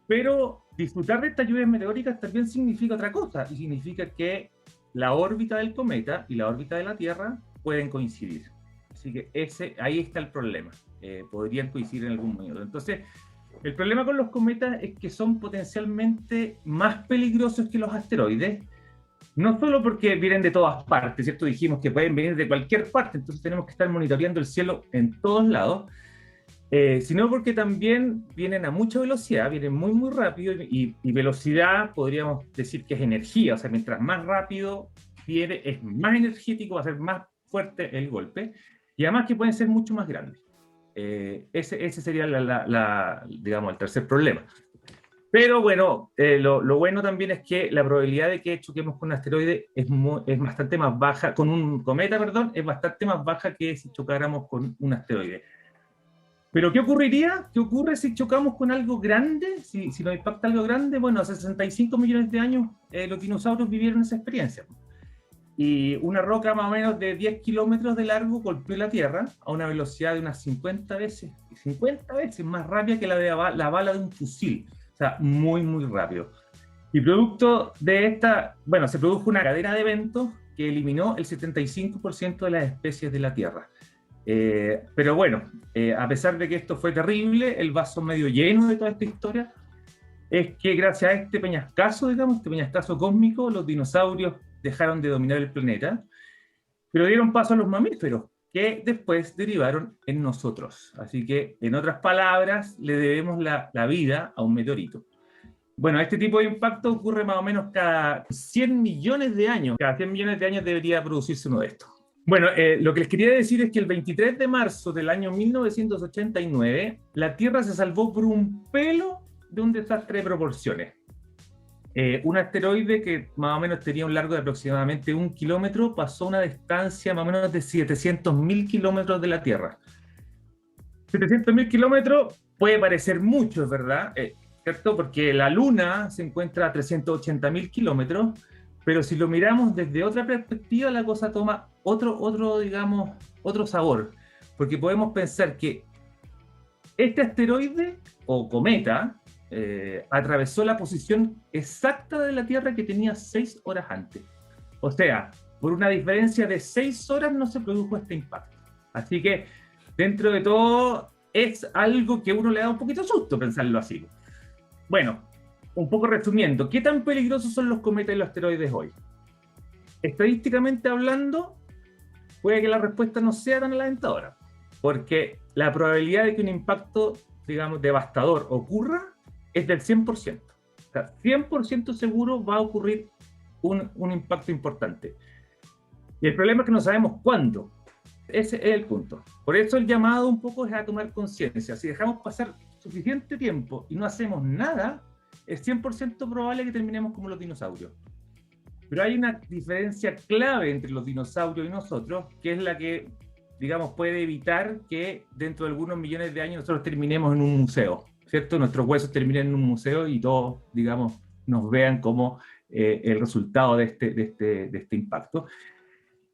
Pero disfrutar de estas lluvias meteóricas también significa otra cosa, y significa que la órbita del cometa y la órbita de la Tierra pueden coincidir. Así que ahí está el problema. Podrían coincidir en algún momento. Entonces, el problema con los cometas es que son potencialmente más peligrosos que los asteroides, no solo porque vienen de todas partes, ¿cierto? Dijimos que pueden venir de cualquier parte, entonces tenemos que estar monitoreando el cielo en todos lados, sino porque también vienen a mucha velocidad, vienen muy, muy rápido, y velocidad podríamos decir que es energía. O sea, mientras más rápido viene, es más energético, va a ser más fuerte el golpe, y además que pueden ser mucho más grandes. Ese sería digamos, el tercer problema. Pero bueno, lo bueno también es que la probabilidad de que choquemos con un asteroide es bastante más baja, con un cometa, perdón, es bastante más baja que si chocáramos con un asteroide. Pero ¿qué ocurriría? ¿Qué ocurre si chocamos con algo grande? Si nos impacta algo grande, bueno, hace 65 millones de años los dinosaurios vivieron esa experiencia. Y una roca más o menos de 10 kilómetros de largo golpeó la Tierra a una velocidad de unas 50 veces más rápida que la bala de un fusil. O sea, muy, muy rápido. Y producto de esta, bueno, se produjo una cadena de eventos que eliminó el 75% de las especies de la Tierra. Pero bueno, a pesar de que esto fue terrible, el vaso medio lleno de toda esta historia es que gracias a este peñascazo, digamos, este peñascazo cósmico, los dinosaurios dejaron de dominar el planeta, pero dieron paso a los mamíferos, que después derivaron en nosotros. Así que, en otras palabras, le debemos la vida a un meteorito. Bueno, este tipo de impacto ocurre más o menos cada 100 millones de años. Cada 100 millones de años debería producirse uno de estos. Bueno, lo que les quería decir es que el 23 de marzo del año 1989, la Tierra se salvó por un pelo de un desastre de proporciones. Un asteroide que más o menos tenía un largo de aproximadamente 1 kilómetro pasó una distancia más o menos de 700.000 kilómetros de la Tierra. 700.000 kilómetros puede parecer mucho, es verdad, ¿cierto? Porque la Luna se encuentra a 380.000 kilómetros, pero si lo miramos desde otra perspectiva, la cosa toma digamos, otro sabor. Porque podemos pensar que este asteroide o cometa atravesó la posición exacta de la Tierra que tenía 6 horas antes. O sea, por una diferencia de 6 horas no se produjo este impacto. Así que, dentro de todo, es algo que a uno le da un poquito susto pensarlo así. Bueno, un poco resumiendo, ¿qué tan peligrosos son los cometas y los asteroides hoy? Estadísticamente hablando, puede que la respuesta no sea tan alentadora, porque la probabilidad de que un impacto, digamos, devastador ocurra es del 100%. O sea, 100% seguro va a ocurrir un impacto importante. Y el problema es que no sabemos cuándo. Ese es el punto. Por eso el llamado un poco es a tomar conciencia. Si dejamos pasar suficiente tiempo y no hacemos nada, es 100% probable que terminemos como los dinosaurios. Pero hay una diferencia clave entre los dinosaurios y nosotros, que es la que, digamos, puede evitar que dentro de algunos millones de años nosotros terminemos en un museo, ¿cierto? Nuestros huesos terminen en un museo y todos, digamos, nos vean como el resultado de este impacto.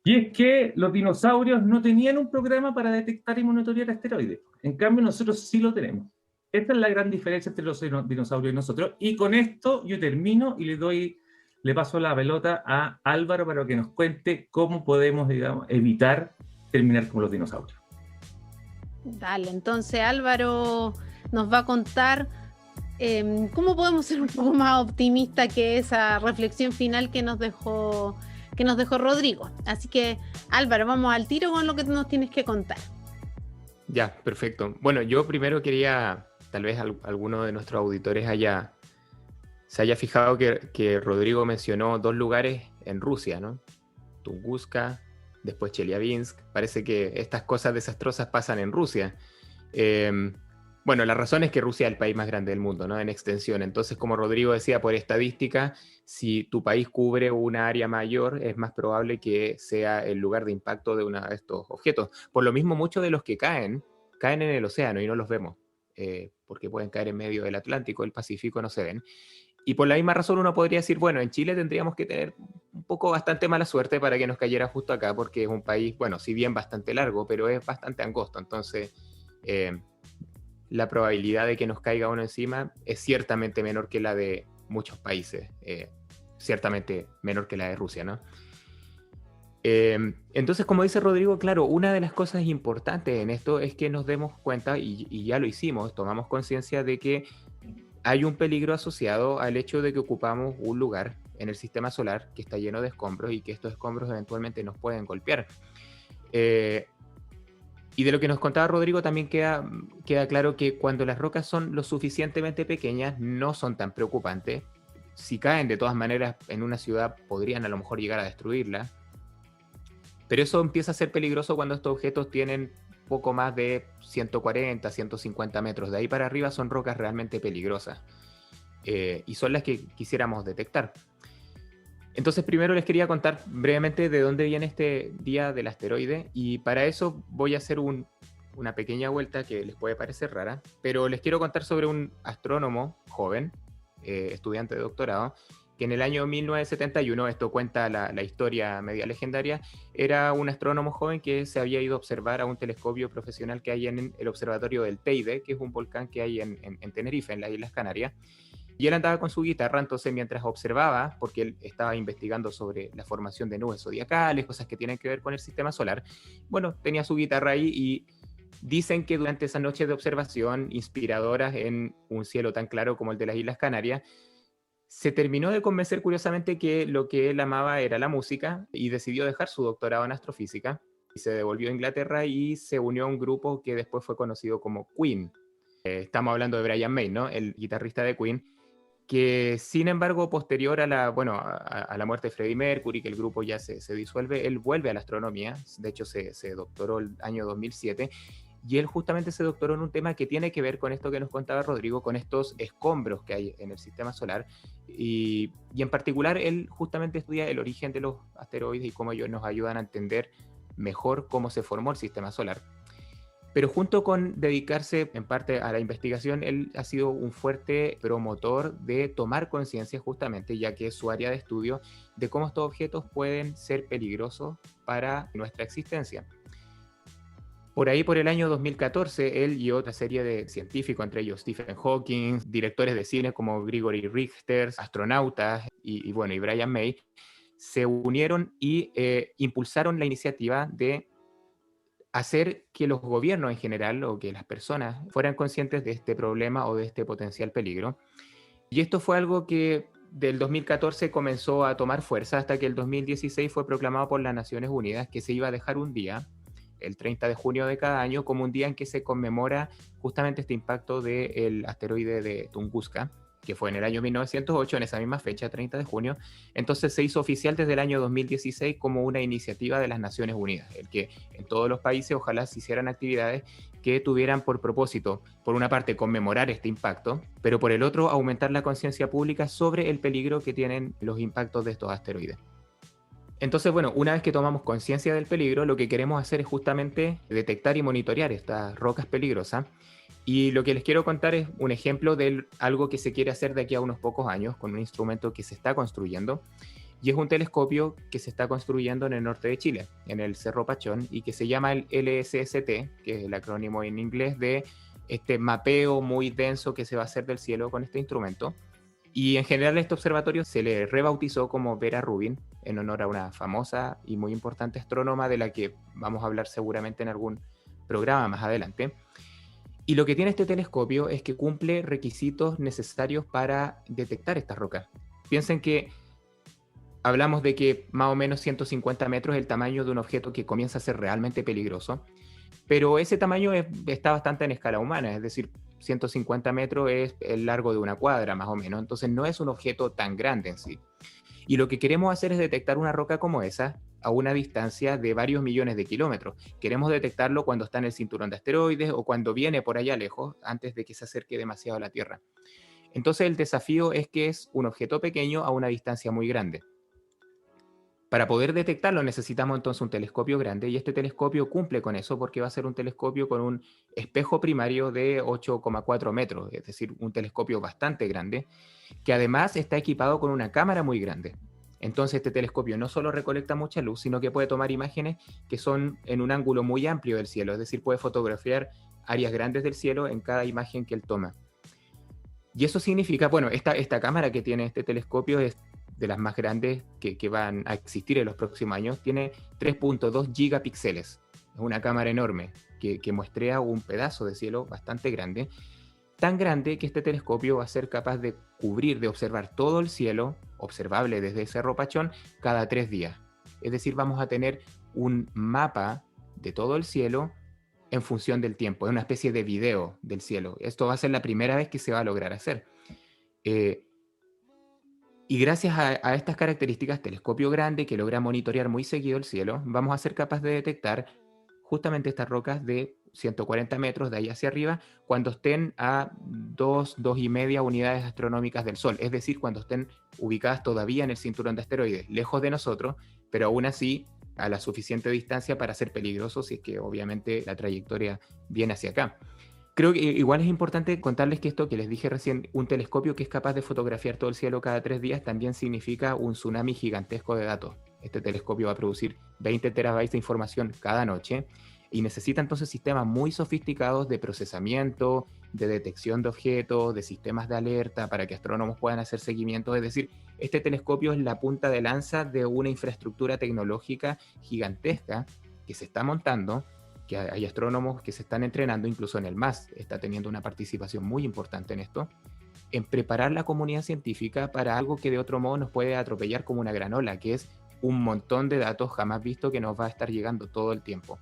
Y es que los dinosaurios no tenían un programa para detectar y monitorear asteroides. En cambio, nosotros sí lo tenemos. Esta es la gran diferencia entre los dinosaurios y nosotros. Y con esto yo termino y le paso la pelota a Álvaro para que nos cuente cómo podemos, digamos, evitar terminar como los dinosaurios. Dale, entonces Álvaro nos va a contar cómo podemos ser un poco más optimistas que esa reflexión final que nos dejó Rodrigo. Así que, Álvaro, vamos al tiro con lo que nos tienes que contar. Ya, perfecto. Bueno, yo primero quería, tal vez alguno de nuestros auditores se haya fijado que Rodrigo mencionó 2 lugares en Rusia, ¿no? Tunguska, después Chelyabinsk. Parece que estas cosas desastrosas pasan en Rusia. Bueno, la razón es que Rusia es el país más grande del mundo, ¿no? En extensión. Entonces, como Rodrigo decía, por estadística, si tu país cubre una área mayor, es más probable que sea el lugar de impacto de uno de estos objetos. Por lo mismo, muchos de los que caen en el océano y no los vemos, porque pueden caer en medio del Atlántico, el Pacífico, no se ven. Y por la misma razón uno podría decir, bueno, en Chile tendríamos que tener un poco bastante mala suerte para que nos cayera justo acá, porque es un país, bueno, si bien bastante largo, pero es bastante angosto. Entonces, la probabilidad de que nos caiga uno encima es ciertamente menor que la de muchos países, ciertamente menor que la de Rusia, ¿no? Entonces, como dice Rodrigo, claro, una de las cosas importantes en esto es que nos demos cuenta, y ya lo hicimos, tomamos conciencia de que hay un peligro asociado al hecho de que ocupamos un lugar en el sistema solar que está lleno de escombros y que estos escombros eventualmente nos pueden golpear. Y de lo que nos contaba Rodrigo también queda claro que cuando las rocas son lo suficientemente pequeñas no son tan preocupantes. Si caen de todas maneras en una ciudad podrían a lo mejor llegar a destruirla. Pero eso empieza a ser peligroso cuando estos objetos tienen poco más de 140, 150 metros. De ahí para arriba son rocas realmente peligrosas. Y son las que quisiéramos detectar. Entonces primero les quería contar brevemente de dónde viene este día del asteroide, y para eso voy a hacer una pequeña vuelta que les puede parecer rara, pero les quiero contar sobre un astrónomo joven, estudiante de doctorado, que en el año 1971, esto cuenta la historia media legendaria, era un astrónomo joven que se había ido a observar a un telescopio profesional que hay en el observatorio del Teide, que es un volcán que hay en Tenerife, en las Islas Canarias. Y él andaba con su guitarra, entonces mientras observaba, porque él estaba investigando sobre la formación de nubes zodiacales, cosas que tienen que ver con el sistema solar, bueno, tenía su guitarra ahí y dicen que durante esas noches de observación inspiradoras en un cielo tan claro como el de las Islas Canarias, se terminó de convencer curiosamente que lo que él amaba era la música y decidió dejar su doctorado en astrofísica y se devolvió a Inglaterra y se unió a un grupo que después fue conocido como Queen. Estamos hablando de Brian May, ¿no? El guitarrista de Queen, que sin embargo posterior a la muerte de Freddie Mercury, que el grupo ya se disuelve, él vuelve a la astronomía. De hecho se doctoró el año 2007 y él justamente se doctoró en un tema que tiene que ver con esto que nos contaba Rodrigo, con estos escombros que hay en el sistema solar, y en particular él justamente estudia el origen de los asteroides y cómo ellos nos ayudan a entender mejor cómo se formó el sistema solar. Pero junto con dedicarse en parte a la investigación, él ha sido un fuerte promotor de tomar conciencia justamente, ya que es su área de estudio, de cómo estos objetos pueden ser peligrosos para nuestra existencia. Por ahí, por el año 2014, él y otra serie de científicos, entre ellos Stephen Hawking, directores de cine como Gregory Richter, astronautas y Brian May, se unieron y impulsaron la iniciativa de hacer que los gobiernos en general o que las personas fueran conscientes de este problema o de este potencial peligro. Y esto fue algo que del 2014 comenzó a tomar fuerza hasta que el 2016 fue proclamado por las Naciones Unidas que se iba a dejar un día, el 30 de junio de cada año, como un día en que se conmemora justamente este impacto del asteroide de Tunguska, que fue en el año 1908, en esa misma fecha, 30 de junio. Entonces se hizo oficial desde el año 2016 como una iniciativa de las Naciones Unidas, el que en todos los países ojalá se hicieran actividades que tuvieran por propósito, por una parte, conmemorar este impacto, pero por el otro, aumentar la conciencia pública sobre el peligro que tienen los impactos de estos asteroides. Entonces, bueno, una vez que tomamos conciencia del peligro, lo que queremos hacer es justamente detectar y monitorear estas rocas peligrosas. Y lo que les quiero contar es un ejemplo de algo que se quiere hacer de aquí a unos pocos años con un instrumento que se está construyendo, y es un telescopio que se está construyendo en el norte de Chile, en el Cerro Pachón, y que se llama el LSST, que es el acrónimo en inglés de este mapeo muy denso que se va a hacer del cielo con este instrumento. Y en general este observatorio se le rebautizó como Vera Rubin, en honor a una famosa y muy importante astrónoma de la que vamos a hablar seguramente en algún programa más adelante. Y lo que tiene este telescopio es que cumple requisitos necesarios para detectar estas rocas. Piensen que hablamos de que más o menos 150 metros es el tamaño de un objeto que comienza a ser realmente peligroso, pero ese tamaño está bastante en escala humana, es decir, 150 metros es el largo de una cuadra más o menos, entonces no es un objeto tan grande en sí. Y lo que queremos hacer es detectar una roca como esa a una distancia de varios millones de kilómetros. Queremos detectarlo cuando está en el cinturón de asteroides o cuando viene por allá lejos, antes de que se acerque demasiado a la Tierra. Entonces el desafío es que es un objeto pequeño a una distancia muy grande. Para poder detectarlo necesitamos entonces un telescopio grande, y este telescopio cumple con eso porque va a ser un telescopio con un espejo primario de 8,4 metros, es decir, un telescopio bastante grande, que además está equipado con una cámara muy grande. Entonces este telescopio no solo recolecta mucha luz, sino que puede tomar imágenes que son en un ángulo muy amplio del cielo, es decir, puede fotografiar áreas grandes del cielo en cada imagen que él toma. Y eso significa, bueno, esta cámara que tiene este telescopio es de las más grandes que van a existir en los próximos años, tiene 3.2 gigapíxeles. Es una cámara enorme que muestrea un pedazo de cielo bastante grande, tan grande que este telescopio va a ser capaz de cubrir, de observar todo el cielo, observable desde Cerro Pachón, cada 3 días. Es decir, vamos a tener un mapa de todo el cielo en función del tiempo, es una especie de video del cielo. Esto va a ser la primera vez que se va a lograr hacer. Y gracias a estas características, telescopio grande que logra monitorear muy seguido el cielo, vamos a ser capaces de detectar justamente estas rocas de 140 metros de ahí hacia arriba cuando estén a 2,5 unidades astronómicas del Sol, es decir, cuando estén ubicadas todavía en el cinturón de asteroides, lejos de nosotros, pero aún así a la suficiente distancia para ser peligrosos si es que obviamente la trayectoria viene hacia acá. Creo que igual es importante contarles que esto que les dije recién, un telescopio que es capaz de fotografiar todo el cielo cada 3 días, también significa un tsunami gigantesco de datos. Este telescopio va a producir 20 terabytes de información cada noche y necesita entonces sistemas muy sofisticados de procesamiento, de detección de objetos, de sistemas de alerta para que astrónomos puedan hacer seguimiento. Es decir, este telescopio es la punta de lanza de una infraestructura tecnológica gigantesca que se está montando, que hay astrónomos que se están entrenando, incluso en el MAS está teniendo una participación muy importante en esto, en preparar la comunidad científica para algo que de otro modo nos puede atropellar como una granola, que es un montón de datos jamás visto que nos va a estar llegando todo el tiempo.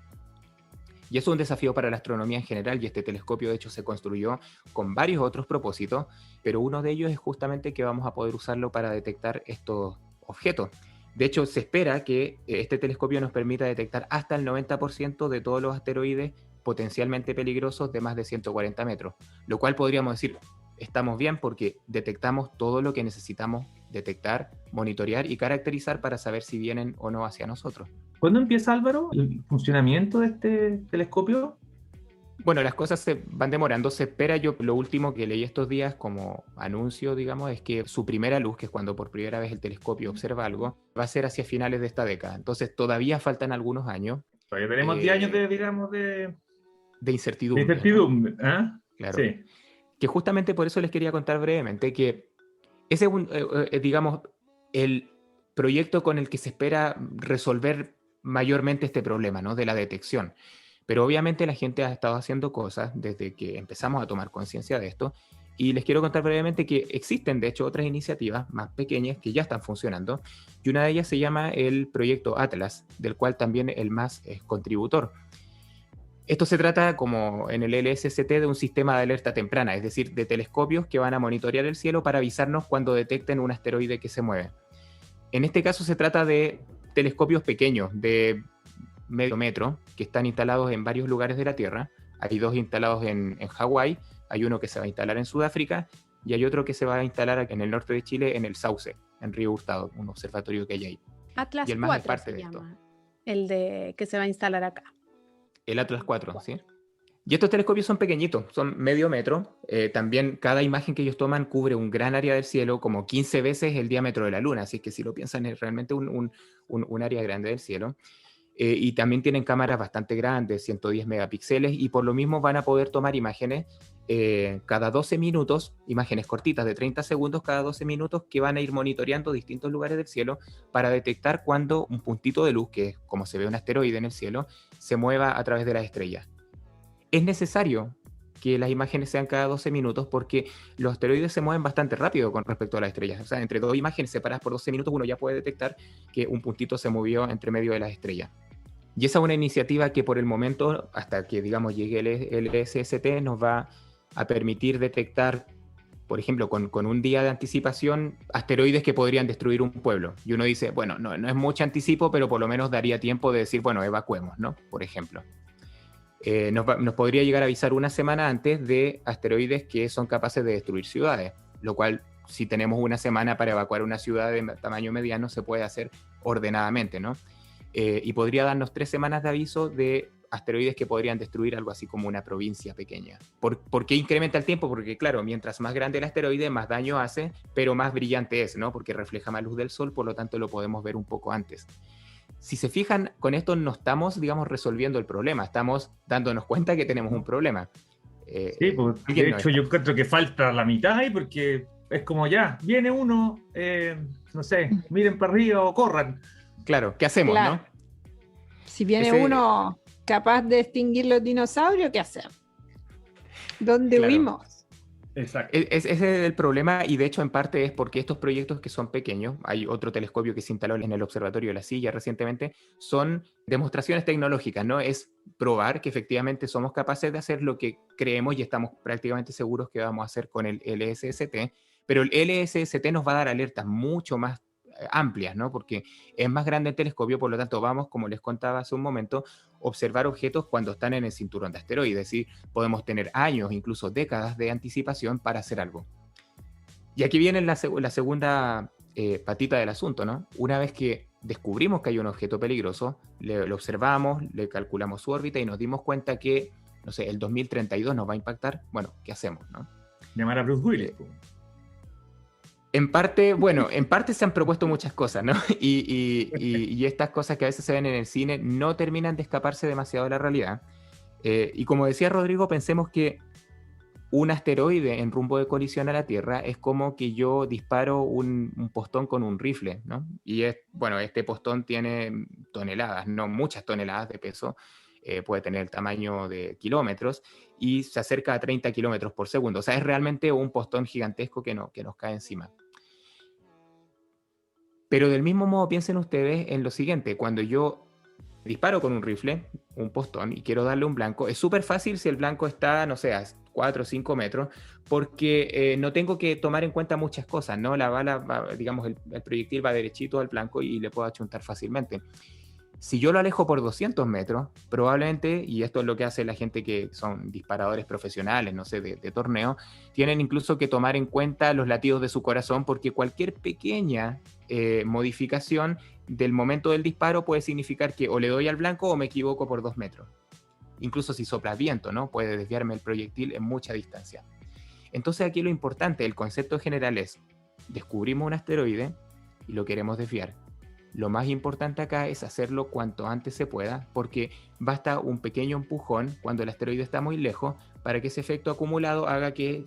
Y eso es un desafío para la astronomía en general, y este telescopio de hecho se construyó con varios otros propósitos, pero uno de ellos es justamente que vamos a poder usarlo para detectar estos objetos. De hecho, se espera que este telescopio nos permita detectar hasta el 90% de todos los asteroides potencialmente peligrosos de más de 140 metros, lo cual podríamos decir, estamos bien porque detectamos todo lo que necesitamos detectar, monitorear y caracterizar para saber si vienen o no hacia nosotros. ¿Cuándo empieza, Álvaro, el funcionamiento de este telescopio? Bueno, las cosas se van demorando, se espera. Yo lo último que leí estos días como anuncio, digamos, es que su primera luz, que es cuando por primera vez el telescopio observa algo, va a ser hacia finales de esta década. Entonces todavía faltan algunos años. Todavía tenemos 10 años de incertidumbre. De incertidumbre, ¿ah? Claro. Sí. Que justamente por eso les quería contar brevemente que ese es, digamos, el proyecto con el que se espera resolver mayormente este problema, ¿no? De la detección. Pero obviamente la gente ha estado haciendo cosas desde que empezamos a tomar conciencia de esto, y les quiero contar brevemente que existen de hecho otras iniciativas más pequeñas que ya están funcionando, y una de ellas se llama el proyecto Atlas, del cual también el MAS es contributor. Esto se trata, como en el LSST, de un sistema de alerta temprana, es decir, de telescopios que van a monitorear el cielo para avisarnos cuando detecten un asteroide que se mueve. En este caso se trata de telescopios pequeños, de medio metro, que están instalados en varios lugares de la Tierra. Hay 2 instalados en Hawái, hay uno que se va a instalar en Sudáfrica y hay otro que se va a instalar en el norte de Chile, en el Sauce, en Río Hurtado, un observatorio que hay ahí. Atlas y el más 4 es parte se de llama, esto. el de que se va a instalar acá. El Atlas 4, ¿sí? Y estos telescopios son pequeñitos, son medio metro. También cada imagen que ellos toman cubre un gran área del cielo, como 15 veces el diámetro de la Luna, así que si lo piensan es realmente un área grande del cielo. Y también tienen cámaras bastante grandes, 110 megapíxeles, y por lo mismo van a poder tomar imágenes cada 12 minutos, imágenes cortitas de 30 segundos cada 12 minutos, que van a ir monitoreando distintos lugares del cielo para detectar cuando un puntito de luz, que es como se ve un asteroide en el cielo, se mueva a través de las estrellas. Es necesario que las imágenes sean cada 12 minutos porque los asteroides se mueven bastante rápido con respecto a las estrellas. O sea, entre 2 imágenes separadas por 12 minutos uno ya puede detectar que un puntito se movió entre medio de las estrellas. Y esa es una iniciativa que por el momento, hasta que digamos llegue el SST, nos va a permitir detectar, por ejemplo, con un día de anticipación, asteroides que podrían destruir un pueblo. Y uno dice, bueno, no es mucho anticipo, pero por lo menos daría tiempo de decir, bueno, evacuemos, ¿no? Por ejemplo. Nos podría llegar a avisar una semana antes de asteroides que son capaces de destruir ciudades, lo cual, si tenemos una semana para evacuar una ciudad de tamaño mediano, se puede hacer ordenadamente, ¿no? Y podría darnos 3 semanas de aviso de asteroides que podrían destruir algo así como una provincia pequeña. ¿Por qué incrementa el tiempo? Porque claro, mientras más grande el asteroide, más daño hace, pero más brillante es, ¿no? Porque refleja más luz del sol, por lo tanto lo podemos ver un poco antes. Si se fijan, con esto no estamos, digamos, resolviendo el problema, estamos dándonos cuenta que tenemos un problema. Sí, pues, de hecho yo encuentro que falta la mitad ahí porque es como ya, viene uno, no sé, miren para arriba o corran. Claro, ¿qué hacemos, Claro. no? Si viene uno capaz de extinguir los dinosaurios, ¿qué hacemos? ¿Dónde Claro. huimos? Exacto. Ese es el problema, y de hecho en parte es porque estos proyectos que son pequeños, hay otro telescopio que se instaló en el Observatorio de la Silla recientemente, son demostraciones tecnológicas, ¿no? Es probar que efectivamente somos capaces de hacer lo que creemos y estamos prácticamente seguros que vamos a hacer con el LSST, pero el LSST nos va a dar alertas mucho más amplias, ¿no? Porque es más grande el telescopio, por lo tanto vamos, como les contaba hace un momento, observar objetos cuando están en el cinturón de asteroides, es decir, podemos tener años, incluso décadas de anticipación para hacer algo. Y aquí viene la segunda patita del asunto, ¿no? Una vez que descubrimos que hay un objeto peligroso, lo observamos, le calculamos su órbita y nos dimos cuenta que, no sé, el 2032 nos va a impactar, bueno, ¿qué hacemos, no? Llamar a Bruce Willis. En parte se han propuesto muchas cosas, ¿no? Y estas cosas que a veces se ven en el cine no terminan de escaparse demasiado de la realidad. Y como decía Rodrigo, pensemos que un asteroide en rumbo de colisión a la Tierra es como que yo disparo un postón con un rifle, ¿no? Y este postón tiene toneladas, no muchas toneladas de peso, puede tener el tamaño de kilómetros y se acerca a 30 kilómetros por segundo. O sea, es realmente un postón gigantesco que nos cae encima. Pero del mismo modo piensen ustedes en lo siguiente: cuando yo disparo con un rifle, un postón, y quiero darle un blanco, es súper fácil si el blanco está, no sé, a 4 o 5 metros, porque no tengo que tomar en cuenta muchas cosas, ¿no? La bala, digamos, el proyectil va derechito al blanco y le puedo achuntar fácilmente. Si yo lo alejo por 200 metros, probablemente, y esto es lo que hace la gente que son disparadores profesionales, no sé, de torneo, tienen incluso que tomar en cuenta los latidos de su corazón, porque cualquier pequeña modificación del momento del disparo puede significar que o le doy al blanco o me equivoco por 2 metros. Incluso si sopla viento, ¿no? Puede desviarme el proyectil en mucha distancia. Entonces aquí lo importante, el concepto general es, descubrimos un asteroide y lo queremos desviar. Lo más importante acá es hacerlo cuanto antes se pueda, porque basta un pequeño empujón cuando el asteroide está muy lejos para que ese efecto acumulado haga que,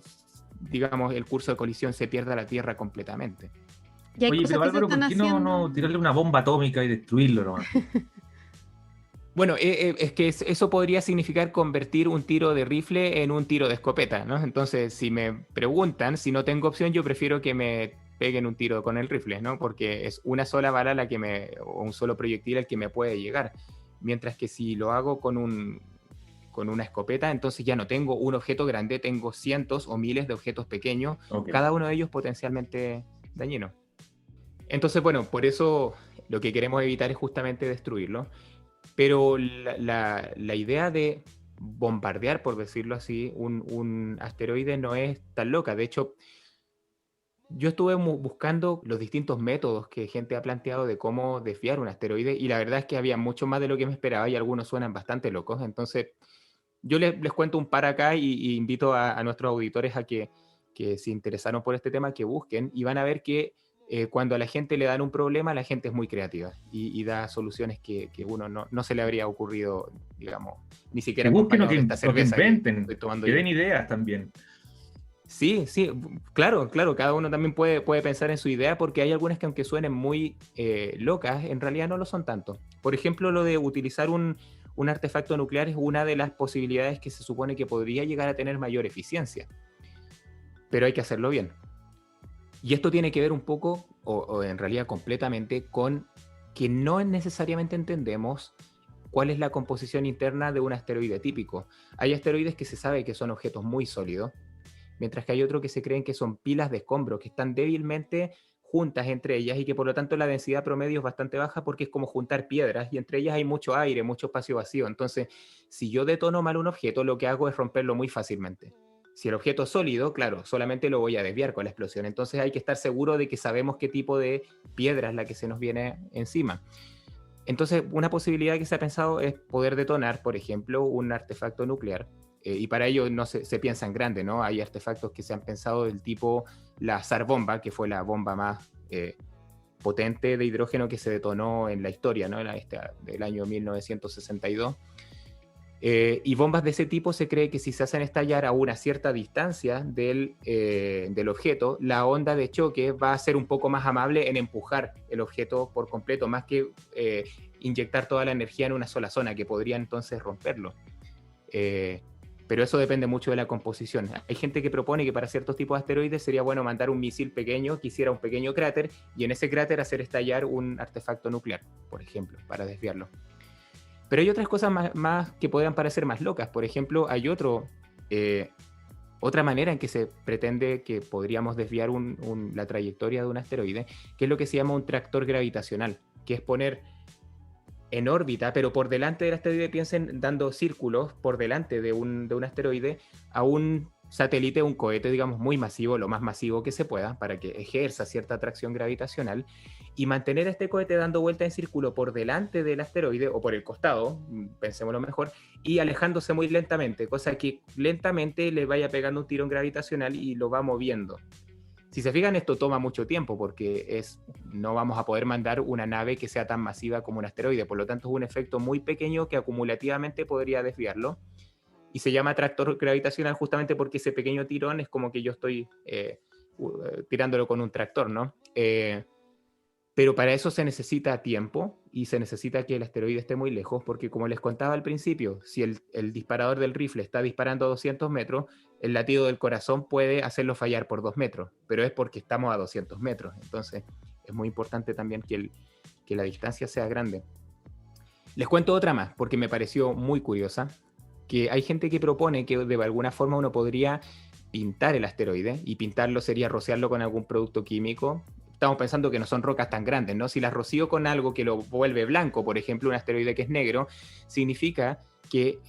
digamos, el curso de colisión se pierda la Tierra completamente. Oye, pero Álvaro, ¿por qué no tirarle una bomba atómica y destruirlo nomás? Bueno, es que eso podría significar convertir un tiro de rifle en un tiro de escopeta, ¿no? Entonces, si me preguntan, si no tengo opción, yo prefiero que me peguen un tiro con el rifle, ¿no? Porque es una sola bala o un solo proyectil el que me puede llegar. Mientras que si lo hago con una escopeta, entonces ya no tengo un objeto grande, tengo cientos o miles de objetos pequeños, cada uno de ellos potencialmente dañino. Entonces, bueno, por eso lo que queremos evitar es justamente destruirlo. Pero la idea de bombardear, por decirlo así, un asteroide no es tan loca. De hecho, yo estuve buscando los distintos métodos que gente ha planteado de cómo desviar un asteroide, y la verdad es que había mucho más de lo que me esperaba y algunos suenan bastante locos. Entonces, yo les cuento un par acá y invito a nuestros auditores a que se interesaron por este tema, que busquen, y van a ver que cuando a la gente le dan un problema, la gente es muy creativa y da soluciones que uno no se le habría ocurrido, digamos, ni siquiera que busquen o de esta cerveza que inventen, que den yo. ideas también. Sí, claro, cada uno también puede pensar en su idea, porque hay algunas que, aunque suenen muy locas, en realidad no lo son tanto. Por ejemplo, lo de utilizar un artefacto nuclear es una de las posibilidades que se supone que podría llegar a tener mayor eficiencia, pero hay que hacerlo bien. Y esto tiene que ver un poco, o en realidad completamente, con que no necesariamente entendemos cuál es la composición interna de un asteroide típico. Hay asteroides que se sabe que son objetos muy sólidos, mientras que hay otros que se creen que son pilas de escombros, que están débilmente juntas entre ellas y que por lo tanto la densidad promedio es bastante baja, porque es como juntar piedras y entre ellas hay mucho aire, mucho espacio vacío. Entonces, si yo detono mal un objeto, lo que hago es romperlo muy fácilmente. Si el objeto es sólido, claro, solamente lo voy a desviar con la explosión. Entonces hay que estar seguro de que sabemos qué tipo de piedra es la que se nos viene encima. Entonces, una posibilidad que se ha pensado es poder detonar, por ejemplo, un artefacto nuclear. Y para ello no se piensa en grande, ¿no? Hay artefactos que se han pensado del tipo la Tsar bomba, que fue la bomba más potente de hidrógeno que se detonó en la historia, ¿no? Del año 1962. Y bombas de ese tipo se cree que si se hacen estallar a una cierta distancia del objeto, la onda de choque va a ser un poco más amable en empujar el objeto por completo, más que inyectar toda la energía en una sola zona, que podría entonces romperlo. Pero eso depende mucho de la composición. Hay gente que propone que para ciertos tipos de asteroides sería bueno mandar un misil pequeño que hiciera un pequeño cráter y en ese cráter hacer estallar un artefacto nuclear, por ejemplo, para desviarlo. Pero hay otras cosas más que podrían parecer más locas. Por ejemplo, hay otra manera en que se pretende que podríamos desviar la trayectoria de un asteroide, que es lo que se llama un tractor gravitacional, que es poner en órbita, pero por delante del asteroide, piensen dando círculos por delante de un asteroide a un satélite, un cohete, digamos, muy masivo, lo más masivo que se pueda, para que ejerza cierta atracción gravitacional, y mantener este cohete dando vuelta en círculo por delante del asteroide, o por el costado, pensémoslo mejor, y alejándose muy lentamente, cosa que lentamente le vaya pegando un tirón gravitacional y lo va moviendo. Si se fijan, esto toma mucho tiempo, porque no vamos a poder mandar una nave que sea tan masiva como un asteroide, por lo tanto es un efecto muy pequeño que acumulativamente podría desviarlo, y se llama tractor gravitacional justamente porque ese pequeño tirón es como que yo estoy tirándolo con un tractor, ¿no? Pero para eso se necesita tiempo y se necesita que el asteroide esté muy lejos, porque como les contaba al principio, si el disparador del rifle está disparando a 200 metros, el latido del corazón puede hacerlo fallar por 2 metros, pero es porque estamos a 200 metros. Entonces es muy importante también que la distancia sea grande. Les cuento otra más, porque me pareció muy curiosa, que hay gente que propone que de alguna forma uno podría pintar el asteroide, y pintarlo sería rociarlo con algún producto químico, estamos pensando que no son rocas tan grandes, ¿no? Si las rocío con algo que lo vuelve blanco, por ejemplo, un asteroide que es negro, significa que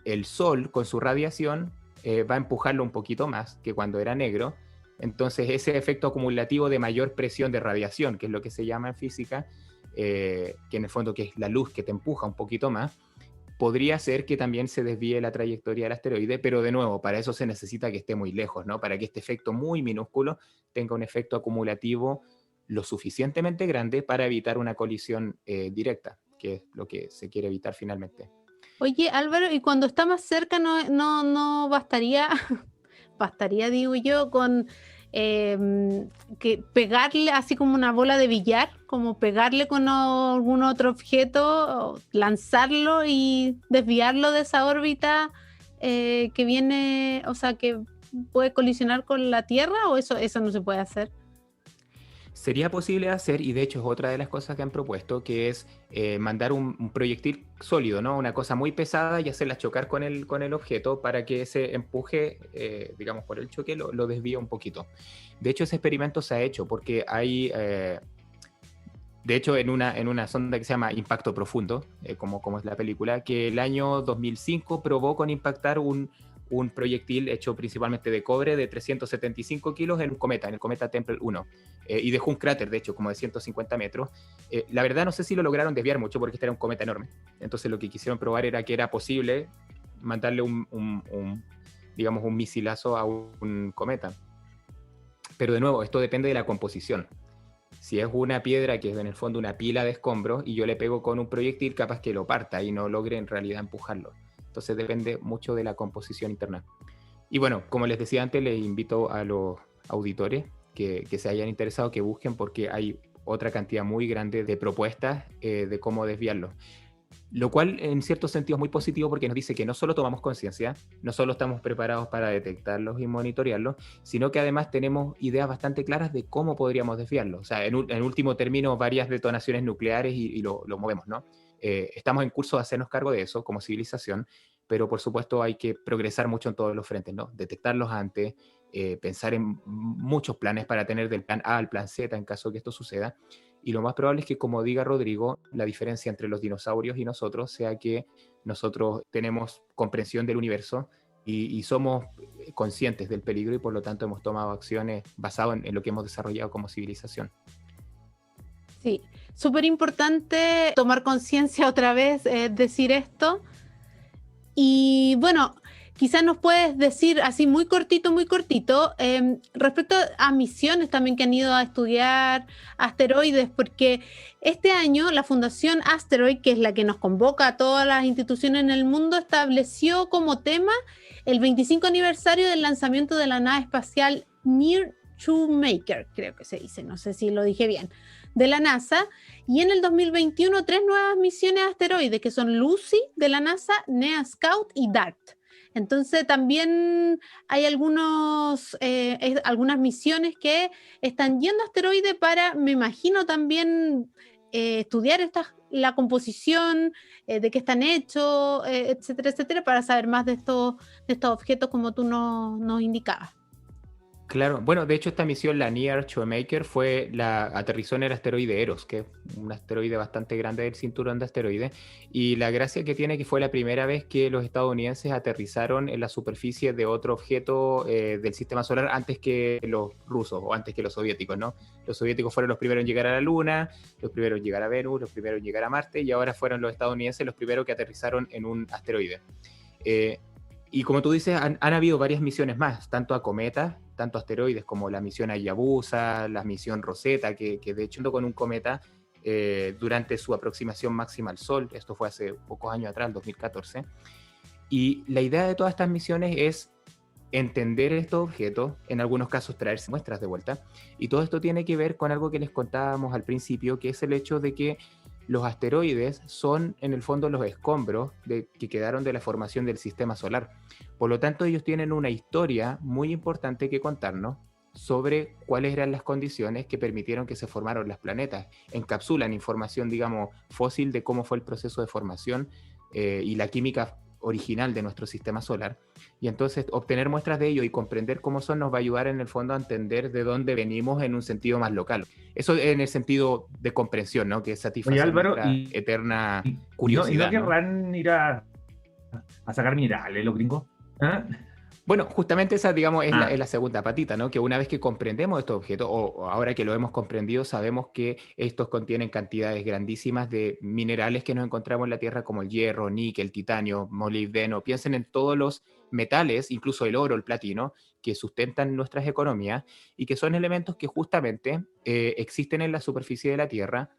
el Sol, con su radiación, va a empujarlo un poquito más que cuando era negro. Entonces, ese efecto acumulativo de mayor presión de radiación, que es lo que se llama en física, que en el fondo que es la luz que te empuja un poquito más, podría ser que también se desvíe la trayectoria del asteroide, pero de nuevo, para eso se necesita que esté muy lejos, ¿no? Para que este efecto muy minúsculo tenga un efecto acumulativo lo suficientemente grande para evitar una colisión directa, que es lo que se quiere evitar finalmente. Oye, Álvaro, y cuando está más cerca, no bastaría, bastaría, digo yo, con que pegarle así como una bola de billar, como pegarle con algún otro objeto, lanzarlo y desviarlo de esa órbita que viene, o sea, que puede colisionar con la Tierra, o eso no se puede hacer. Sería posible hacer, y de hecho es otra de las cosas que han propuesto, que es mandar un proyectil sólido, ¿no? Una cosa muy pesada y hacerla chocar con el objeto para que ese empuje, digamos, por el choque lo desvíe un poquito. De hecho, ese experimento se ha hecho porque hay, de hecho, en una sonda que se llama Impacto Profundo, como es la película, que el año 2005 probó con impactar un proyectil hecho principalmente de cobre de 375 kilos en el cometa Tempel 1, y dejó un cráter, de hecho, como de 150 metros. La verdad no sé si lo lograron desviar mucho porque este era un cometa enorme. Entonces lo que quisieron probar era que era posible mandarle digamos, un misilazo a un cometa. Pero de nuevo, esto depende de la composición. Si es una piedra que es en el fondo una pila de escombros y yo le pego con un proyectil, capaz que lo parta y no logre en realidad empujarlo. Entonces depende mucho de la composición interna. Y bueno, como les decía antes, les invito a los auditores que se hayan interesado, que busquen, porque hay otra cantidad muy grande de propuestas de cómo desviarlo. Lo cual en cierto sentido es muy positivo porque nos dice que no solo tomamos conciencia, no solo estamos preparados para detectarlos y monitorearlos, sino que además tenemos ideas bastante claras de cómo podríamos desviarlos. O sea, en último término, varias detonaciones nucleares y lo movemos, ¿no? Estamos en curso de hacernos cargo de eso como civilización, pero por supuesto hay que progresar mucho en todos los frentes, ¿no? Detectarlos antes, pensar en muchos planes para tener del plan A al plan Z en caso de que esto suceda. Y lo más probable es que, como diga Rodrigo, la diferencia entre los dinosaurios y nosotros sea que nosotros tenemos comprensión del universo y somos conscientes del peligro y por lo tanto hemos tomado acciones basadas en lo que hemos desarrollado como civilización. Sí, súper importante tomar conciencia otra vez, decir esto. Y bueno, quizás nos puedes decir así muy cortito, respecto a misiones también que han ido a estudiar asteroides, porque este año la Fundación Asteroid, que es la que nos convoca a todas las instituciones en el mundo, estableció como tema el 25 aniversario del lanzamiento de la nave espacial Near Shoemaker, creo que se dice, no sé si lo dije bien, de la NASA, y en el 2021 3 nuevas misiones a asteroides, que son Lucy de la NASA, NEA Scout y DART. Entonces también hay algunas misiones que están yendo a asteroides para, me imagino, también estudiar la composición, de qué están hechos, etcétera, etcétera, para saber más de estos objetos como tú nos indicabas. Claro, bueno, de hecho esta misión, la Near Shoemaker, aterrizó en el asteroide Eros, que es un asteroide bastante grande del cinturón de asteroides, y la gracia que tiene que fue la primera vez que los estadounidenses aterrizaron en la superficie de otro objeto del sistema solar antes que los rusos o antes que los soviéticos, ¿no? Los soviéticos fueron los primeros en llegar a la Luna, los primeros en llegar a Venus, los primeros en llegar a Marte, y ahora fueron los estadounidenses los primeros que aterrizaron en un asteroide. Y como tú dices, han habido varias misiones más, tanto a cometas, tanto a asteroides como la misión Hayabusa, la misión Rosetta, que de hecho con un cometa durante su aproximación máxima al Sol. Esto fue hace pocos años atrás, 2014. Y la idea de todas estas misiones es entender estos objetos, en algunos casos traerse muestras de vuelta. Y todo esto tiene que ver con algo que les contábamos al principio, que es el hecho de que los asteroides son en el fondo los escombros que quedaron de la formación del sistema solar. Por lo tanto, ellos tienen una historia muy importante que contarnos sobre cuáles eran las condiciones que permitieron que se formaran los planetas. Encapsulan información, digamos, fósil de cómo fue el proceso de formación y la química original de nuestro sistema solar. Y entonces obtener muestras de ello y comprender cómo son nos va a ayudar en el fondo a entender de dónde venimos en un sentido más local. Eso en el sentido de comprensión, ¿no? Que satisface Álvaro, nuestra eterna curiosidad. ¿Y no querrán ir a sacar minerales los gringos? ¿Ah? Bueno, justamente esa, digamos, es la segunda patita, ¿no? Que una vez que comprendemos estos objetos, o ahora que lo hemos comprendido, sabemos que estos contienen cantidades grandísimas de minerales que nos encontramos en la Tierra, como el hierro, níquel, titanio, molibdeno. Piensen en todos los metales, incluso el oro, el platino, que sustentan nuestras economías y que son elementos que justamente existen en la superficie de la Tierra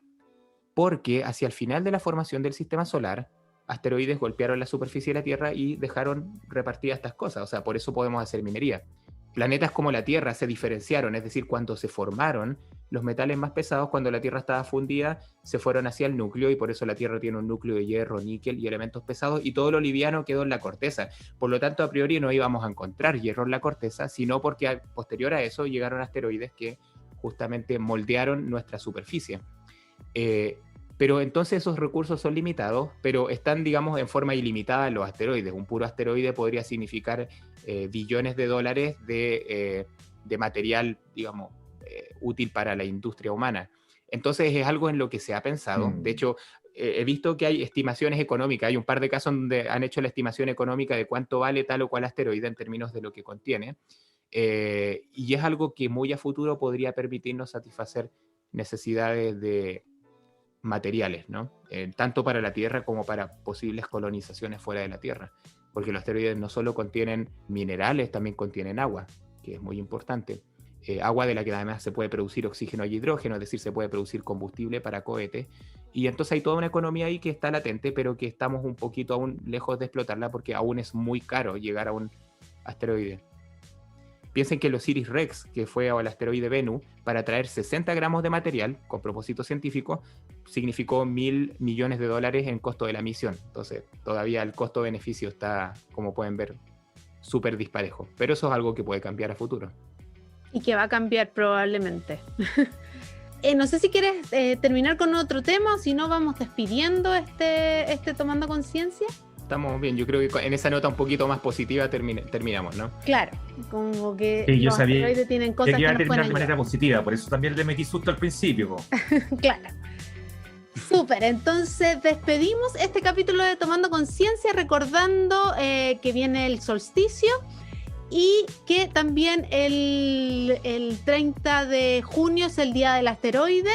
porque hacia el final de la formación del sistema solar, asteroides golpearon la superficie de la Tierra y dejaron repartidas estas cosas. O sea, por eso podemos hacer minería. Planetas como la Tierra se diferenciaron, es decir, cuando se formaron, los metales más pesados, cuando la Tierra estaba fundida, se fueron hacia el núcleo, y por eso la Tierra tiene un núcleo de hierro, níquel y elementos pesados, y todo lo liviano quedó en la corteza. Por lo tanto, a priori no íbamos a encontrar hierro en la corteza, sino porque posterior a eso llegaron asteroides que justamente moldearon nuestra superficie. Pero entonces esos recursos son limitados, pero están, digamos, en forma ilimitada en los asteroides. Un puro asteroide podría significar billones de dólares de material, digamos, útil para la industria humana. Entonces es algo en lo que se ha pensado. De hecho, he visto que hay estimaciones económicas. Hay un par de casos donde han hecho la estimación económica de cuánto vale tal o cual asteroide en términos de lo que contiene. Y es algo que muy a futuro podría permitirnos satisfacer necesidades de materiales, ¿no? Tanto para la Tierra como para posibles colonizaciones fuera de la Tierra, porque los asteroides no solo contienen minerales, también contienen agua, que es muy importante. Agua de la que además se puede producir oxígeno y hidrógeno, es decir, se puede producir combustible para cohetes, y entonces hay toda una economía ahí que está latente, pero que estamos un poquito aún lejos de explotarla porque aún es muy caro llegar a un asteroide. Piensen que el OSIRIS-REx, que fue al asteroide Bennu, para traer 60 gramos de material con propósito científico, significó $1.000 millones en costo de la misión. Entonces, todavía el costo-beneficio está, como pueden ver, súper disparejo. Pero eso es algo que puede cambiar a futuro. Y que va a cambiar probablemente. No sé si quieres terminar con otro tema, o si no vamos despidiendo este Tomando Conciencia. Estamos bien, yo creo que en esa nota un poquito más positiva terminamos, ¿no? Claro, como que sí, los asteroides tienen cosas que nos pueden ayudar. De manera positiva, por eso también le metí susto al principio. Claro. Súper, entonces despedimos este capítulo de Tomando Conciencia recordando que viene el solsticio y que también el 30 de junio es el Día del Asteroide,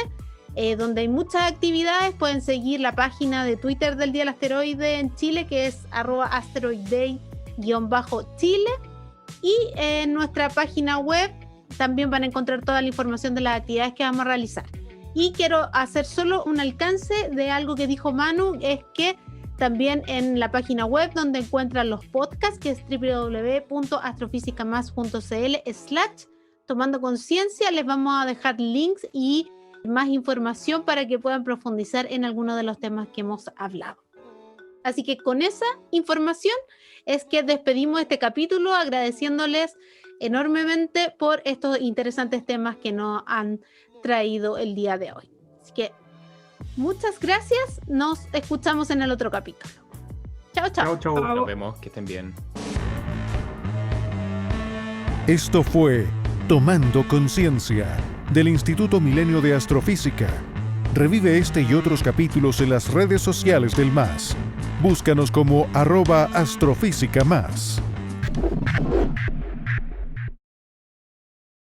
donde hay muchas actividades. Pueden seguir la página de Twitter del Día del Asteroide en Chile, que es @asteroidday_Chile, y en nuestra página web también van a encontrar toda la información de las actividades que vamos a realizar. Y quiero hacer solo un alcance de algo que dijo Manu, es que también en la página web donde encuentran los podcasts, que es www.astrofisicamás.cl/Tomando Conciencia, les vamos a dejar links y más información para que puedan profundizar en algunos de los temas que hemos hablado. Así que con esa información es que despedimos este capítulo, agradeciéndoles enormemente por estos interesantes temas que nos han traído el día de hoy. Así que muchas gracias, nos escuchamos en el otro capítulo. Chao, chao. Chau, chau. Nos vemos, que estén bien. Esto fue Tomando Conciencia, del Instituto Milenio de Astrofísica. Revive este y otros capítulos en las redes sociales del MAS. Búscanos como @astrofísicamás.